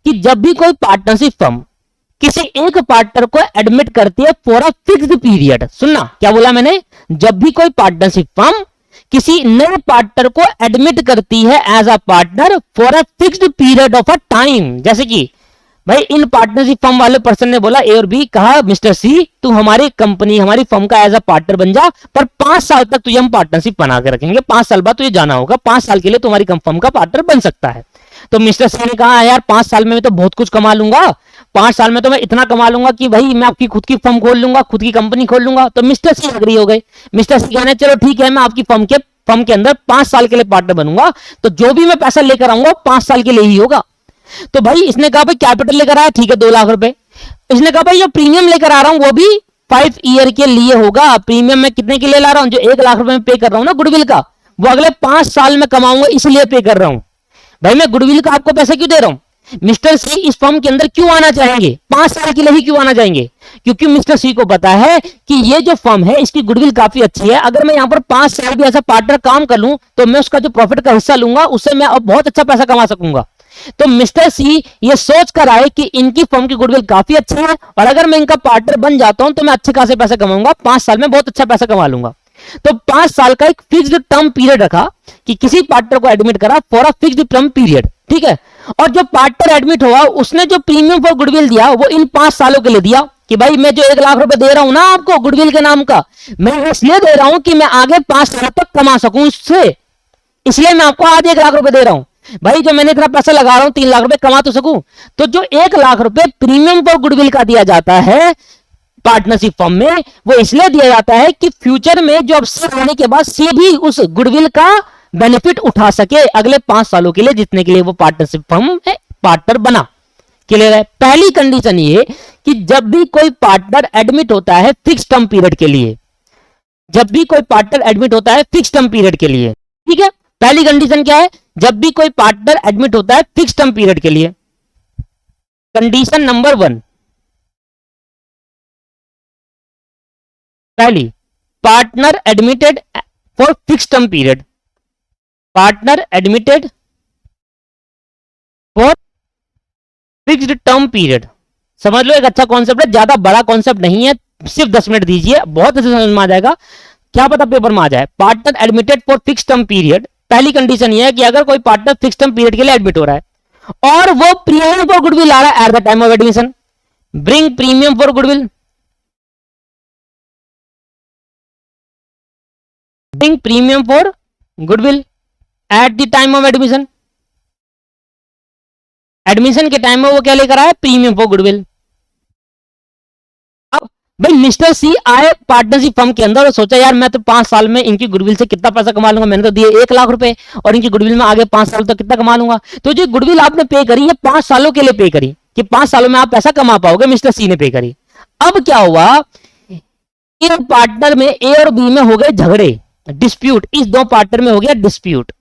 कि जब भी कोई पार्टनरशिप फर्म किसी एक पार्टनर को एडमिट करती है फॉर अ फिक्स्ड पीरियड, सुनना क्या बोला मैंने, जब भी कोई पार्टनरशिप फर्म किसी नए पार्टनर को एडमिट करती है as a partner for a fixed period of a time, जैसे कि भाई इन पार्टनरशिप फर्म वाले पर्सन ने बोला, ए और बी, कहा मिस्टर सी तू हमारी कंपनी हमारी फर्म का एज अ पार्टनर बन जा, पर 5 साल तक तुझे हम पार्टनरशिप बना के रखेंगे, 5 साल बाद तुझे जाना होगा, 5 साल के लिए तुम्हारी फर्म का पार्टनर बन सकता है। तो मिस्टर सी ने कहा यार 5 साल में मैं तो बहुत कुछ कमा लूंगा, 5 साल में तो मैं इतना कमा लूंगा कि भाई मैं आपकी खुद की फर्म खोल लूंगा, खुद की कंपनी खोल लूंगा। तो मिस्टर सी एग्री हो गए, मिस्टर सी कहने चलो ठीक है मैं आपकी फर्म के अंदर 5 साल के लिए पार्टनर बनूंगा, तो जो भी मैं पैसा लेकर आऊंगा 5 साल के लिए ही होगा। तो भाई इसने कहा भाई कैपिटल लेकर आया, ठीक है 2 लाख रुपए, इसने कहा भाई जो प्रीमियम लेकर आ रहा हूं वो भी 5 ईयर के लिए होगा। प्रीमियम मैं कितने के लिए ला रहा हूं, जो 1 लाख रुपए में पे कर रहा हूं ना गुडविल का, वो अगले 5 साल में कमाऊंगा इसलिए पे कर रहा हूं। भाई मैं गुडविल का आपको पैसा क्यों दे रहा हूं? मिस्टर सी इस फर्म के अंदर क्यों आना चाहेंगे, 5 साल के लिए ही क्यों आना चाहेंगे? क्योंकि मिस्टर सी को पता है कि ये जो फर्म है इसकी गुडविल काफी अच्छी है, अगर मैं यहां पर 5 साल भी ऐसा पार्टनर काम कर लूं तो मैं उसका जो प्रॉफिट का हिस्सा लूंगा उससे मैं अब बहुत अच्छा पैसा कमा सकूंगा। तो मिस्टर सी ये सोच कर आए कि इनकी फर्म की गुडविल काफी अच्छी है और अगर मैं इनका पार्टनर बन जाता हूं तो मैं अच्छे खासे पैसे कमाऊंगा, 5 साल में बहुत अच्छा पैसा कमा लूंगा। तो 5 साल का एक फिक्स्ड टर्म पीरियड रखा कि किसी पार्टनर को एडमिट करा for a fixed term period, ठीक है। और जो पार्टनर एडमिट हुआ उसने जो प्रीमियम फॉर गुडविल दिया वो इन 5 सालों के लिए दिया कि भाई मैं जो 1 लाख रुपए दे रहा हूं ना आपको गुडविल के नाम का, मैं इसलिए दे रहा हूं कि मैं आगे 5 साल तक कमा सकूं इससे, इसलिए मैं आपको आज 1 लाख रुपए दे रहा हूं। भाई जो मैंने इतना पैसा लगा रहा हूं 3 लाख रुपए कमा तो सकूं। तो जो 1 लाख रुपए प्रीमियम फॉर गुडविल का दिया जाता है पार्टनरशिप फर्म में, वो इसलिए दिया जाता है कि फ्यूचर में जो अवसर होने के बाद सी भी उस गुडविल का बेनिफिट उठा सके अगले 5 सालों के लिए, जितने के लिए वो पार्टनरशिप फर्म में पार्टनर बना। क्लियर है? पहली कंडीशन ये कि जब भी कोई पार्टनर एडमिट होता है फिक्स टर्म पीरियड के लिए, जब भी कोई पार्टनर एडमिट होता है फिक्स टर्म पीरियड के लिए, ठीक है। पहली कंडीशन क्या है? जब भी कोई पार्टनर एडमिट होता है फिक्स टर्म पीरियड के लिए। कंडीशन नंबर 1, पहली, partner admitted for fix term period, partner admitted for fixed term period. समझ लो एक अच्छा कॉन्सेप्ट है, ज्यादा बड़ा कॉन्सेप्ट नहीं है, सिर्फ 10 मिनट दीजिए, बहुत अच्छे समझ में आ जाएगा, क्या पता पेपर में आ जाए। Partner admitted for fix term period, पहली कंडीशन ये है कि अगर कोई पार्टनर फिक्स टर्म पीरियड के लिए एडमिट हो रहा है और वो प्रीमियम फॉर गुडविल आ रहा है at the time of admission, bring premium for goodwill, bring premium for goodwill at the time of admission. Admission के टाइम में वो क्या लेकर आया? Premium for goodwill. अब भाई मिस्टर सी आए पार्टनरशिप फर्म के अंदर और सोचा यार मैं तो 5 साल में इनकी गुडविल से कितना पैसा कमा लूंगा, मैंने तो दिए 1 लाख रुपए और इनकी गुडविल में आगे 5 साल तक कितना कमा लूंगा। तो जो गुडविल आपने पे करी है 5 सालों के लिए पे करी कि 5 सालों में आप पैसा कमा पाओगे, मिस्टर सी ने पे करी। अब क्या हुआ, इन पार्टनर में ए और बी में हो गए झगड़े, डिस्प्यूट, इस 2 पार्टनर में हो गया डिस्प्यूट,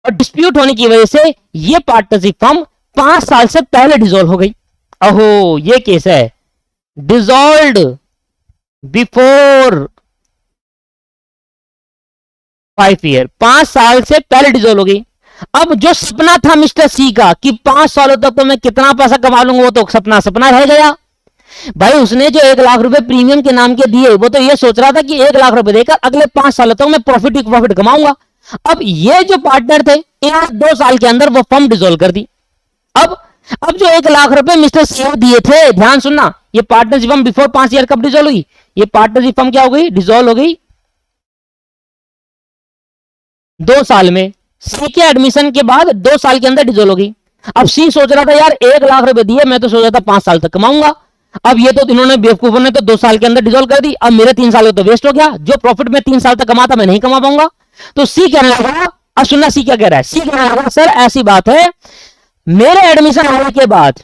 और डिस्प्यूट होने की वजह से ये पार्टनरशिप फर्म 5 साल से पहले डिसॉल्व हो गई। अहो ये केस है, डिसॉल्व्ड बिफोर 5 ईयर, 5 साल से पहले डिसॉल्व हो गई। अब जो सपना था मिस्टर सी का कि 5 सालों तक तो मैं कितना पैसा कमा लूंगा, वो तो सपना सपना रह गया। भाई उसने जो 1 लाख रुपए प्रीमियम के नाम के दिए वो तो ये सोच रहा था कि 1 लाख रुपए देकर अगले 5 सालों तक मैं प्रॉफिट कमाऊंगा। अब ये जो पार्टनर थे इन 2 साल के अंदर वो फर्म डिसॉल्व कर दी। अब जो 1 लाख रुपए मिस्टर सी दिए थे, ध्यान सुनना, ये पार्टनरशिप फर्म बिफोर 5 ईयर कब डिसॉल्व हुई? ये पार्टनरशिप फर्म क्या हो गई? डिसॉल्व हो गई 2 साल में, सी के एडमिशन के बाद 2 साल के अंदर डिसॉल्व हो गई। अब सी सोच रहा था यार 1 लाख रुपए दिए, मैं तो सोच रहा था 5 साल तक कमाऊंगा। अब ये तो इन्होंने बेवकूफों ने तो 2 साल के अंदर डिसॉल्व कर दी, अब मेरे 3 साल तो वेस्ट हो गया, जो प्रॉफिट में 3 साल तक कमाता मैं नहीं कमा पाऊंगा। तो सी कहने लगा, अब सुनना सी क्या कह रहा है, सी कहने लगा सर ऐसी बात है, मेरे एडमिशन होने के बाद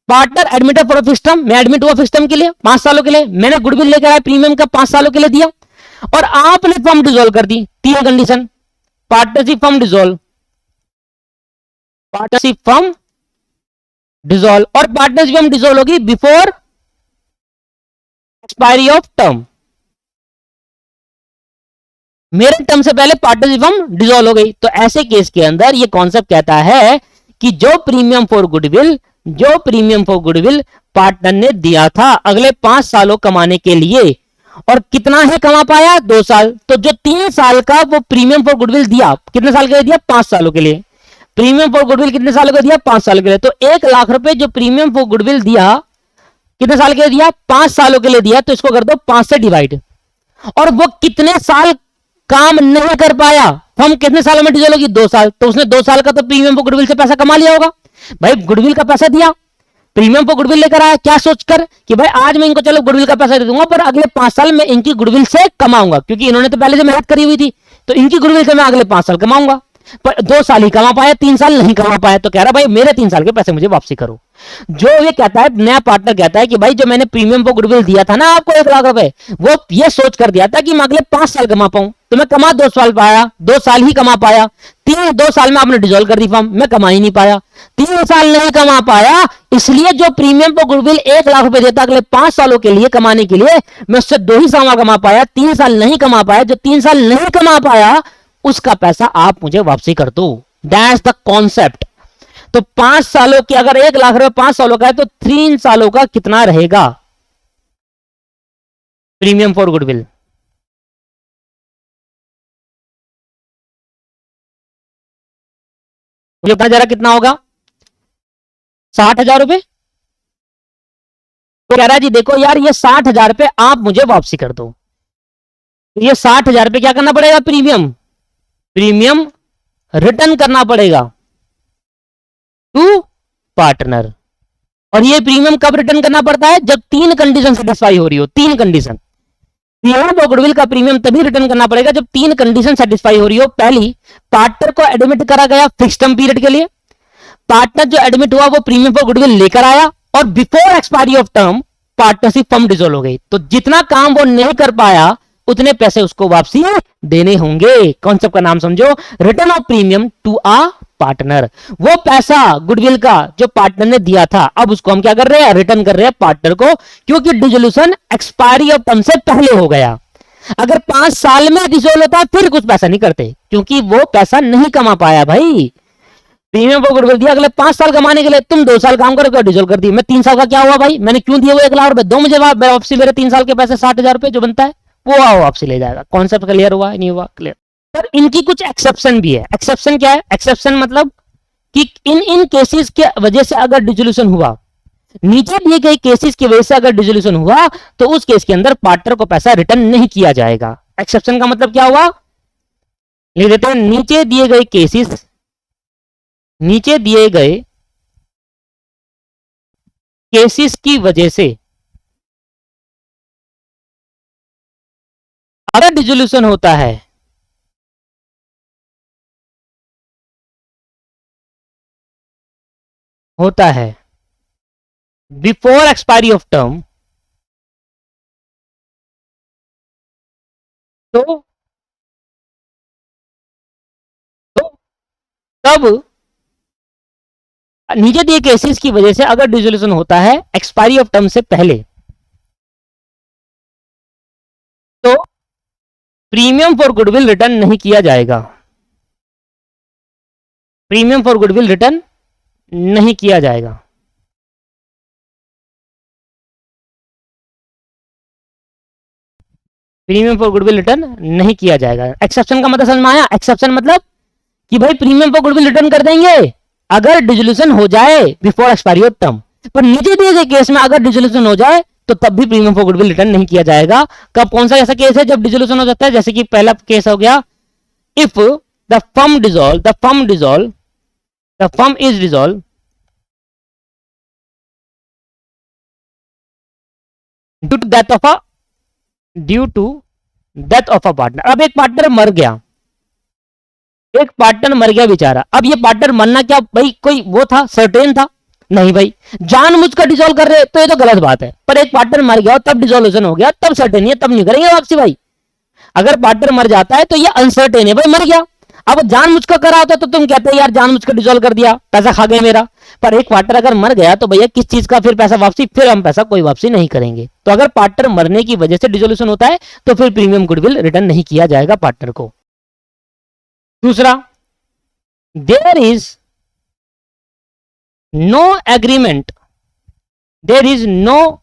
partner admitted for fix term, मैं एडमिट हुआ फिक्स टर्म के लिए 5 सालों के लिए, मैंने गुडविल लेकर आया प्रीमियम का 5 सालों के लिए दिया और आपने फर्म डिसॉल्व कर दी। 3 condition, partnership firm dissolve, partnership firm dissolve, और पार्टनरशिप फर्म डिसॉल्व होगी बिफोर एक्सपायरी ऑफ टर्म, मेरे टर्म से पहले पार्टनरशिप फर्म डिसॉल्व हो गई। तो ऐसे केस के अंदर ये कॉन्सेप्ट कहता है कि जो प्रीमियम फॉर गुडविल पार्टनर ने दिया था अगले 5 सालों कमाने के लिए, और कितना है कमा पाया? 2 साल। तो जो 3 साल का वो प्रीमियम फॉर गुडविल दिया, कितने साल के लिए दिया? 5 सालों के लिए। प्रीमियम फॉर गुडविल कितने सालों का दिया? 5 सालों के लिए। तो 1 लाख रुपए जो प्रीमियम फॉर गुडविल दिया कितने साल के लिए दिया? 5 सालों के लिए दिया। तो इसको कर दो 5 से डिवाइड, और वो कितने साल काम नहीं कर पाया, फर्म कितने सालों में डिसॉल्व होगी? 2 साल। तो उसने 2 साल का तो प्रीमियम फॉर गुडविल से पैसा कमा लिया होगा। भाई गुडविल का पैसा दिया, प्रीमियम फॉर गुडविल लेकर आया, क्या सोचकर कि भाई आज मैं इनको चलो गुडविल का पैसा दे दूंगा पर अगले 5 साल में इनकी गुडविल से कमाऊंगा, क्योंकि इन्होंने तो पहले से मेहनत करी हुई थी, तो इनकी गुडविल से मैं अगले 5 साल कमाऊंगा। पर 2 साल ही कमा पाया, 3 साल नहीं कमा पाया, तो कह रहा भाई मेरे 3 साल के पैसे मुझे वापसी करो। जो ये कहता है, नया पार्टनर कहता है कि भाई जो मैंने प्रीमियम पर गुडविल दिया था ना आपको 1 लाख रुपए, वो ये सोच कर दिया था कि मैं अगले 5 साल कमा पाऊं, तो मैं कमा 2 साल पाया, 2 साल ही कमा पाया। 2 साल में आपने डिजोल्व कर दी फर्म, मैं कमा ही नहीं पाया, 3 साल नहीं कमा पाया, इसलिए जो प्रीमियम पर गुडविल 1 लाख रुपए देता अगले 5 सालों के लिए कमाने के लिए, मैं उससे 2 ही साल कमा पाया, 3 साल नहीं कमा पाया। जो 3 साल नहीं कमा पाया उसका पैसा आप मुझे वापसी कर दो। That's the concept. तो 5 सालों की अगर 1 लाख रुपए 5 सालों का है तो 3 सालों का कितना रहेगा प्रीमियम फॉर गुडविल? मुझे पता जरा कितना होगा? 60,000 रुपए। तो कह रहा है जी देखो यार ये 60,000 रुपए आप मुझे वापसी कर दो। ये 60,000 रुपए क्या करना पड़ेगा? प्रीमियम रिटर्न करना पड़ेगा टू पार्टनर। और ये प्रीमियम कब रिटर्न करना पड़ता है? जब 3 कंडीशन सेटिस्फाई हो रही हो। 3 कंडीशन। प्रीमियम और गुडविल का प्रीमियम तभी रिटर्न करना पड़ेगा जब 3 कंडीशन सेटिस्फाई हो रही हो। पहली, पार्टनर को एडमिट करा गया फिक्स टर्म पीरियड के लिए, पार्टनर जो एडमिट हुआ वो प्रीमियम फॉर गुडविल लेकर आया, और before expiry of term partnership firm dissolve हो गई। तो जितना काम वो नहीं कर पाया उतने पैसे उसको वापसी देने होंगे। कॉन्सेप्ट का नाम समझो, return of premium to a partner. वो पैसा गुडविल का जो पार्टनर ने दिया था, अब उसको हम क्या कर रहे हैं? रिटर्न कर रहे हैं पार्टनर को, क्योंकि डिसोल्यूशन एक्सपायरी ऑफ टर्म से पहले हो गया। अगर 5 साल में डिसोल्व होता फिर कुछ पैसा नहीं करते, क्योंकि वो पैसा नहीं कमा पाया भाई। प्रीमियम को गुडविल दिया, अगले 5 साल कमाने के लिए तुम 2 साल काम करो, डिसोल्व कर दी। मैं 3 साल का क्या हुआ भाई? मैंने क्यों दिया वो 1 लाख रुपए? दो मुझे वापसी मेरे 3 साल के पैसे 60,000 रुपए जो बनता है वो आओ वापसी ले जाएगा। कॉन्सेप्ट क्लियर हुआ? नहीं हुआ क्लियर? पर इनकी कुछ एक्सेप्शन भी है। एक्सेप्शन क्या है? एक्सेप्शन मतलब कि इन केसेस के वजह से अगर डिसोल्यूशन हुआ, नीचे दिए गए केसेस की वजह से अगर डिसोल्यूशन हुआ, तो उस केस के अंदर पार्टनर को पैसा रिटर्न नहीं किया जाएगा। एक्सेप्शन का मतलब क्या हुआ? लिख देते हैं, नीचे दिए गए केसेस, नीचे दिए गए केसेस की वजह से अगर डिसोल्यूशन होता है, बिफोर एक्सपायरी ऑफ टर्म, तो तब नीचे दिए केसेस की वजह से अगर डिसोल्यूशन होता है एक्सपायरी ऑफ टर्म से पहले, तो प्रीमियम फॉर गुडविल रिटर्न नहीं किया जाएगा। प्रीमियम फॉर गुडविल रिटर्न नहीं किया जाएगा। प्रीमियम फॉर गुडविल रिटर्न नहीं किया जाएगा। एक्सेप्शन का मतलब समझ में आया? एक्सेप्शन मतलब कि भाई प्रीमियम फॉर गुडविल रिटर्न कर देंगे अगर डिसोल्यूशन हो जाए बिफोर एक्सपायरी ऑफ टर्म, पर नीचे दिए गए केस में अगर डिसोल्यूशन हो जाए तो तब भी प्रीमियम फॉर गुडविल रिटर्न नहीं किया जाएगा। कब? कौन सा ऐसा केस है जब डिसोल्यूशन हो जाता है? जैसे कि पहला केस हो गया, if the firm dissolve, the firm is dissolve due to death of a partner. अब एक पार्टनर मर गया, बेचारा। अब ये पार्टनर मरना क्या भाई कोई वो था, सर्टेन था? नहीं भाई, जानबूझकर डिसॉल्व कर रहे तो ये तो गलत बात है। पर एक पार्टनर मर गया तब डिसोल्यूशन हो गया, तब सर्टेन है, तब नहीं करेंगे वापसी भाई। अगर पार्टनर मर जाता है तो ये अनसर्टेन है भाई, मर गया। अब जानबूझकर करा होता तो तुम कहते यार जानबूझकर डिसॉल्व कर दिया, पैसा खा गए मेरा। पर एक पार्टनर अगर मर गया तो भैया किस चीज का फिर पैसा वापसी? फिर हम पैसा कोई वापसी नहीं करेंगे। तो अगर पार्टनर मरने की वजह से डिसोल्यूशन होता है तो फिर प्रीमियम गुडविल रिटर्न नहीं किया जाएगा पार्टनर को। दूसरा, there is no agreement, there is no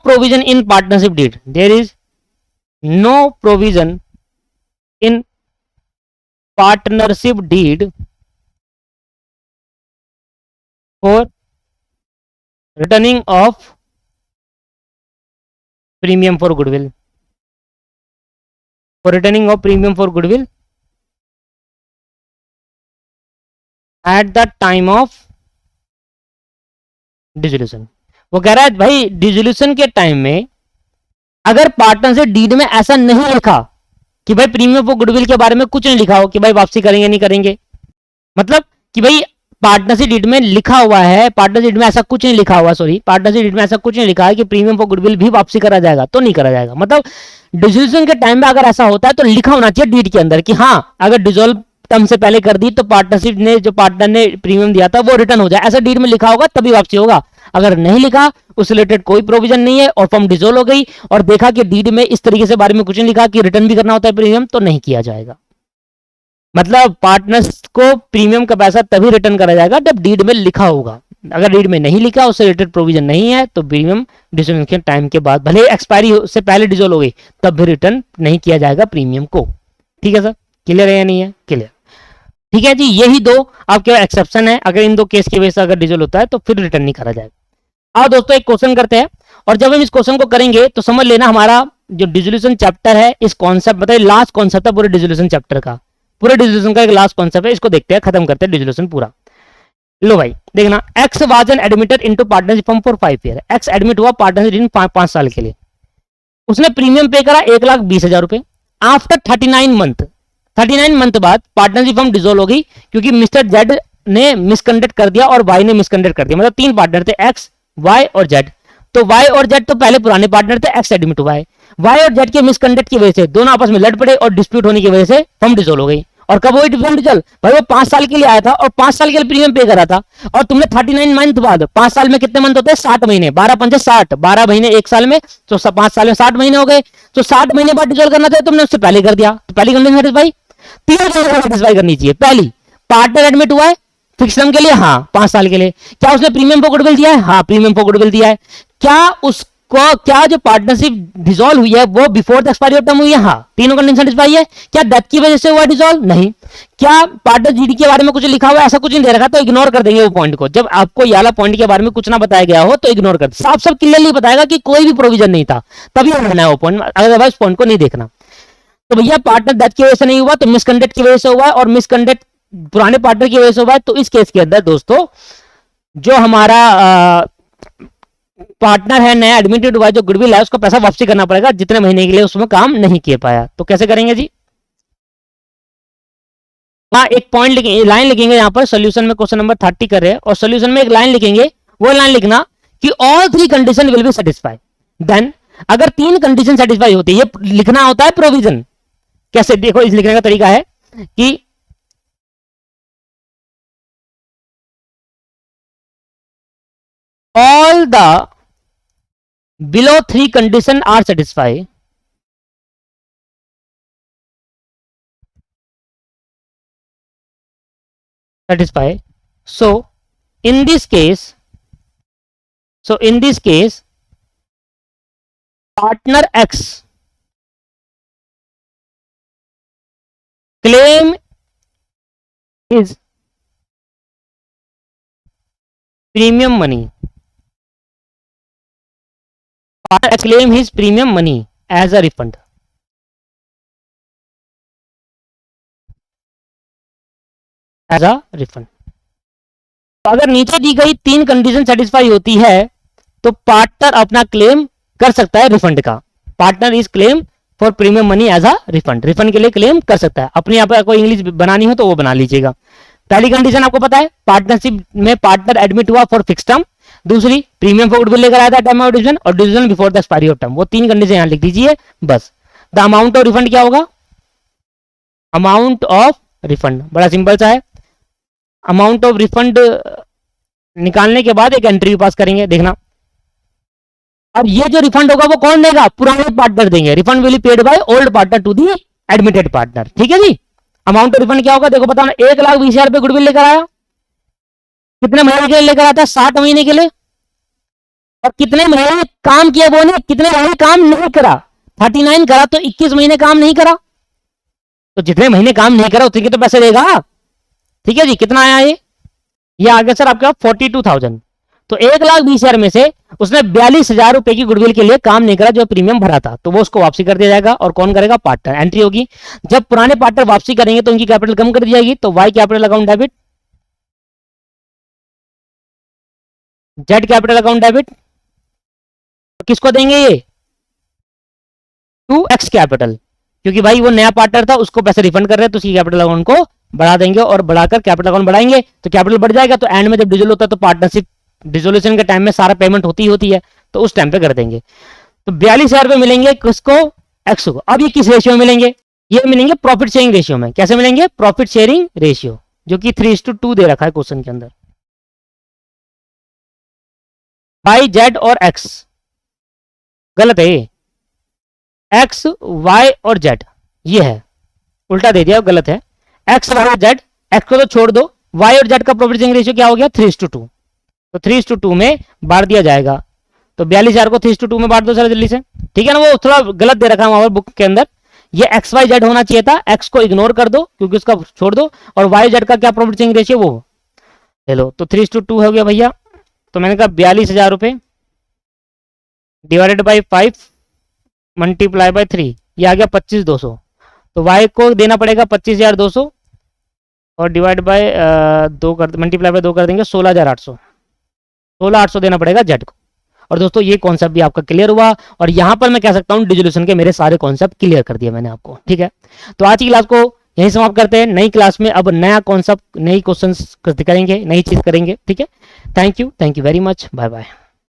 provision in partnership deed, there is no provision in partnership deed for returning of premium for goodwill, at the time of dissolution। वो कह रहा है भाई डिसोल्यूशन के time में अगर partner से deed में ऐसा नहीं लिखा कि भाई प्रीमियम फॉर गुडविल के बारे में कुछ नहीं लिखा हो कि भाई वापसी करेंगे नहीं करेंगे, मतलब कि भाई पार्टनरशिप डीड में लिखा हुआ है, पार्टनरशिप डीड में ऐसा कुछ नहीं लिखा हुआ, सॉरी पार्टनरशिप डीड में ऐसा कुछ नहीं लिखा है कि प्रीमियम फॉर गुडविल भी वापसी करा जाएगा, तो नहीं करा जाएगा। मतलब डिसोल्यूशन के टाइम में अगर ऐसा होता है तो लिखा होना चाहिए डीड के अंदर कि हाँ अगर डिसोल्व टर्म से पहले कर दी तो पार्टनरशिप ने जो पार्टनर ने प्रीमियम दिया था वो रिटर्न हो जाए, ऐसा डीड में लिखा होगा तभी वापसी होगा। अगर नहीं लिखा, उस रिलेटेड कोई प्रोविजन नहीं है और फर्म डिसोल्व हो गई और देखा कि डीड में इस तरीके से बारे में कुछ नहीं लिखा कि रिटर्न भी करना होता है प्रीमियम, तो नहीं किया जाएगा। मतलब पार्टनर्स को प्रीमियम का पैसा तभी रिटर्न करा जाएगा जब डीड में लिखा होगा। अगर डीड में नहीं लिखा, उससे रिलेटेड प्रोविजन नहीं है, तो प्रीमियम डिसोल्यूशन टाइम के बाद भले एक्सपायरी से पहले डिसोल्व हो गई तब भी रिटर्न नहीं किया जाएगा प्रीमियम को। ठीक है सर, क्लियर है या नहीं है? क्लियर। ठीक है जी, यही दो आपके एक्सेप्शन है, अगर इन दो केस की वजह से अगर डिसोल्व होता है तो फिर रिटर्न नहीं करा जाएगा। आओ दोस्तों एक क्वेश्चन करते हैं, और जब हम इस क्वेश्चन को करेंगे तो समझ लेना हमारा जो डिसोल्यूशन चैप्टर है, इस कॉन्सेप्ट बताइए लास्ट कॉन्सेप्ट है पूरे डिसोल्यूशन चैप्टर का, पूरे डिसोल्यूशन का एक लास्ट कॉन्सेप्ट है, इसको देखते हैं, खत्म करते हैं डिसोल्यूशन पूरा। लो भाई देखना, x was an admitted into partnership firm for 5 year. X admit हुआ पार्टनरशिप इन 5 साल के लिए, उसने प्रीमियम पे करा 1,20,000 रुपए। आफ्टर 39 मंथ बाद पार्टनरशिप फर्म डिसोल्व हो गई क्योंकि मिस्टर जेड ने मिसकंडक्ट कर दिया और वाई ने मिसकंडक्ट कर दिया, मतलब 3 पार्टनर थे, एक्स वाई और जेड। तो वाई और जेड तो पहले पुराने पार्टनर थे, एक्स एडमिट हुआ है। वाई और जेड के मिसकंडक्ट की वजह से दोनों आपस में लड़ पड़े और डिस्प्यूट होने की वजह से फर्म डिसोल्व हो गई। और कब हुई फर्म डिसोल्व? भाई वो 5 साल के लिए आया था और 5 साल के लिए प्रीमियम पे करा था, और तुमने 39 मंथ बाद, 5 साल में कितने मंथ होते हैं? 60 महीने, 12 पंजे 60, 12 महीने एक साल में, तो 5 साल में 60 महीने हो गए, तो 60 महीने बाद डिसोल्व करना था, तुमने उससे पहले कर दिया, तो पहली कंडीशन सेटिस्फाई, 3 कंडीशन सेटिस्फाई करनी चाहिए। पहली, पार्टनर एडमिट हुआ है फिक्स टर्म के लिए, हाँ 5 साल के लिए, क्या उसने प्रीमियम फॉर गुडविल दिया है? हाँ प्रीमियम फॉर गुडविल दिया है। क्या उसको, क्या जो पार्टनरशिप डिसॉल्व हुई है वो before the expiry of term हुई है? हाँ, तीनों कंडीशन सेटिस्फाई है। क्या डेथ की वजह से हुआ डिसॉल्व? नहीं। क्या पार्टनर जीडी के बारे में कुछ लिखा हुआ है? ऐसा कुछ नहीं दे रखा, तो इग्नोर कर देंगे वो पॉइंट को। जब आपको ये वाला पॉइंट के बारे में कुछ ना बताया गया हो तो इग्नोर कर, साफ साफ क्लियरली बताएगा कि कोई भी प्रोविजन नहीं था, तभी रहना है वो पॉइंट, अदरवाइज पॉइंट को नहीं देखना। तो भैया पार्टनर डेथ की वजह से नहीं हुआ तो मिसकंडक्ट की वजह से हुआ है, और मिसकंडक्ट पुराने पार्टनर की वजह से हुआ है। तो इस केस के अंदर दोस्तों जो हमारा पार्टनर है नया एडमिटेड हुआ है, जो गुडविल है, उसको पैसा वापसी करना पड़ेगा जितने महीने के लिए उसमें काम नहीं किए पाया। तो कैसे करेंगे जी? हाँ एक पॉइंट लिखेंगे, लाइन लिखेंगे यहाँ पर, सोल्यूशन में क्वेश्चन नंबर 30 कर रहे हैं और सोल्यूशन में एक लाइन लिखेंगे, वो लाइन लिखना कि all 3 condition will be satisfy. Then अगर 3 कंडीशन सेटिस्फाई होती है, ये लिखना होता है प्रोविजन। कैसे देखो, इस लिखने का तरीका है कि all the below 3 condition are satisfied, so in this case, partner X claim his premium money, partner X claim his premium money as a refund, as a refund। तो अगर नीचे दी गई 3 कंडीशन सेटिस्फाई होती है तो पार्टनर अपना claim कर सकता है रिफंड का। Partner is claim for premium money as a refund, refund के लिए क्लेम कर सकता है। अपनी यहाँ पर कोई इंग्लिश बनानी हो तो वो बना लीजिएगा। पहली कंडीशन आपको पता है, पार्टनरशिप में पार्टनर एडमिट हुआ फॉर फिक्स टर्म। दूसरी, प्रीमियम फॉर गुडविल लेकर आया था टाइम ऑफ डिवीजन, और division before the expiry of term. वो 3 कंडीशन यहाँ लिख दीजिए बस। द अमाउंट ऑफ रिफंड क्या होगा? अमाउंट ऑफ रिफंड बड़ा सिंपल सा है, अमाउंट ऑफ रिफंड निकालने के बाद एक एंट्री पास करेंगे, देखना। अब ये जो रिफंड होगा वो कौन देगा? पुराने पार्टनर देंगे। Refund will be paid by old partner to the admitted partner. ठीक है जी। अमाउंट ऑफ रिफंड क्या होगा देखो बताना, 1,20,000 रुपए गुडविल लेकर आया, कितने महीने के लिए लेकर आता है? 60 महीने के लिए। और कितने महीने काम किया वो ने? कितने महीने काम नहीं करा? 39 करा तो 21 महीने काम नहीं करा, तो जितने महीने काम नहीं करा उतने के तो पैसे देगा। ठीक है जी। कितना आया ये आ गया सर आपका 42,000। तो 1,20,000 में से उसने 42,000 रुपए की गुडविल के लिए काम नहीं करा जो प्रीमियम भरा था, तो वो उसको वापसी कर दिया जाएगा। और कौन करेगा? पार्टनर। एंट्री होगी, जब पुराने पार्टनर वापसी करेंगे तो उनकी कैपिटल कम कर दी जाएगी, तो Y capital account debit, Z capital account debit. किसको देंगे ये? टू एक्स कैपिटल, क्योंकि भाई वो नया पार्टनर था, उसको पैसे रिफंड कर रहे हैं, तो उसकी कैपिटल अकाउंट को बढ़ा देंगे, और बढ़ाकर कैपिटल अकाउंट बढ़ाएंगे तो कैपिटल बढ़ जाएगा। तो एंड में जब डिजोल्व होता है तो पार्टनरशिप डिसोल्यूशन के टाइम में सारा पेमेंट होती है, तो उस टाइम पे कर देंगे। तो 42,000 रुपए मिलेंगे किसको, एक्स को। अब ये किस रेशियो में मिलेंगे, ये मिलेंगे प्रॉफिट शेयरिंग रेशियो में। कैसे मिलेंगे, प्रॉफिट शेयरिंग रेशियो, जो कि 3:2 दे रखा है क्वेश्चन के अंदर। वाई जेड और एक्स, गलत है ये, एक्स वाई और जेड, ये है उल्टा दे दिया, गलत है। एक्स वाई और जेड, एक्स को तो छोड़ दो, वाई और जेड का प्रॉफिट शेयरिंग रेशियो क्या हो गया, 3:2। तो 3:2 में बांट दिया जाएगा। तो 42,000 को 3:2 में बांट दो सर जल्दी से, ठीक है ना। वो थोड़ा गलत दे रखा है वहां पर बुक के अंदर, ये एक्स वाई जेड होना चाहिए था, एक्स को इग्नोर कर दो क्योंकि उसका छोड़ दो, और वाई जेड का क्या प्रॉफिट शेयरिंग रेशियो वो ले लो। तो 3:2 हो गया भैया। तो मैंने कहा 42,000 रुपए डिवाइडेड बाई 5 मल्टीप्लाई बाई 3, ये आ गया 25,200। तो वाई को देना पड़ेगा 25,200, और डिवाइड बाय 2 कर, मल्टीप्लाई बाय 2 कर देंगे 16,800, 16,800 देना पड़ेगा जेड को। और दोस्तों ये कॉन्सेप्ट भी आपका क्लियर हुआ, और यहां पर मैं कह सकता हूं डिसोल्यूशन के मेरे सारे कॉन्सेप्ट क्लियर कर दिए मैंने आपको, ठीक है। तो आज की क्लास को यहीं समाप्त करते हैं। नई क्लास में अब नया कॉन्सेप्ट, नई क्वेश्चंस करेंगे, नई चीज करेंगे, ठीक है। Thank you very much, bye bye.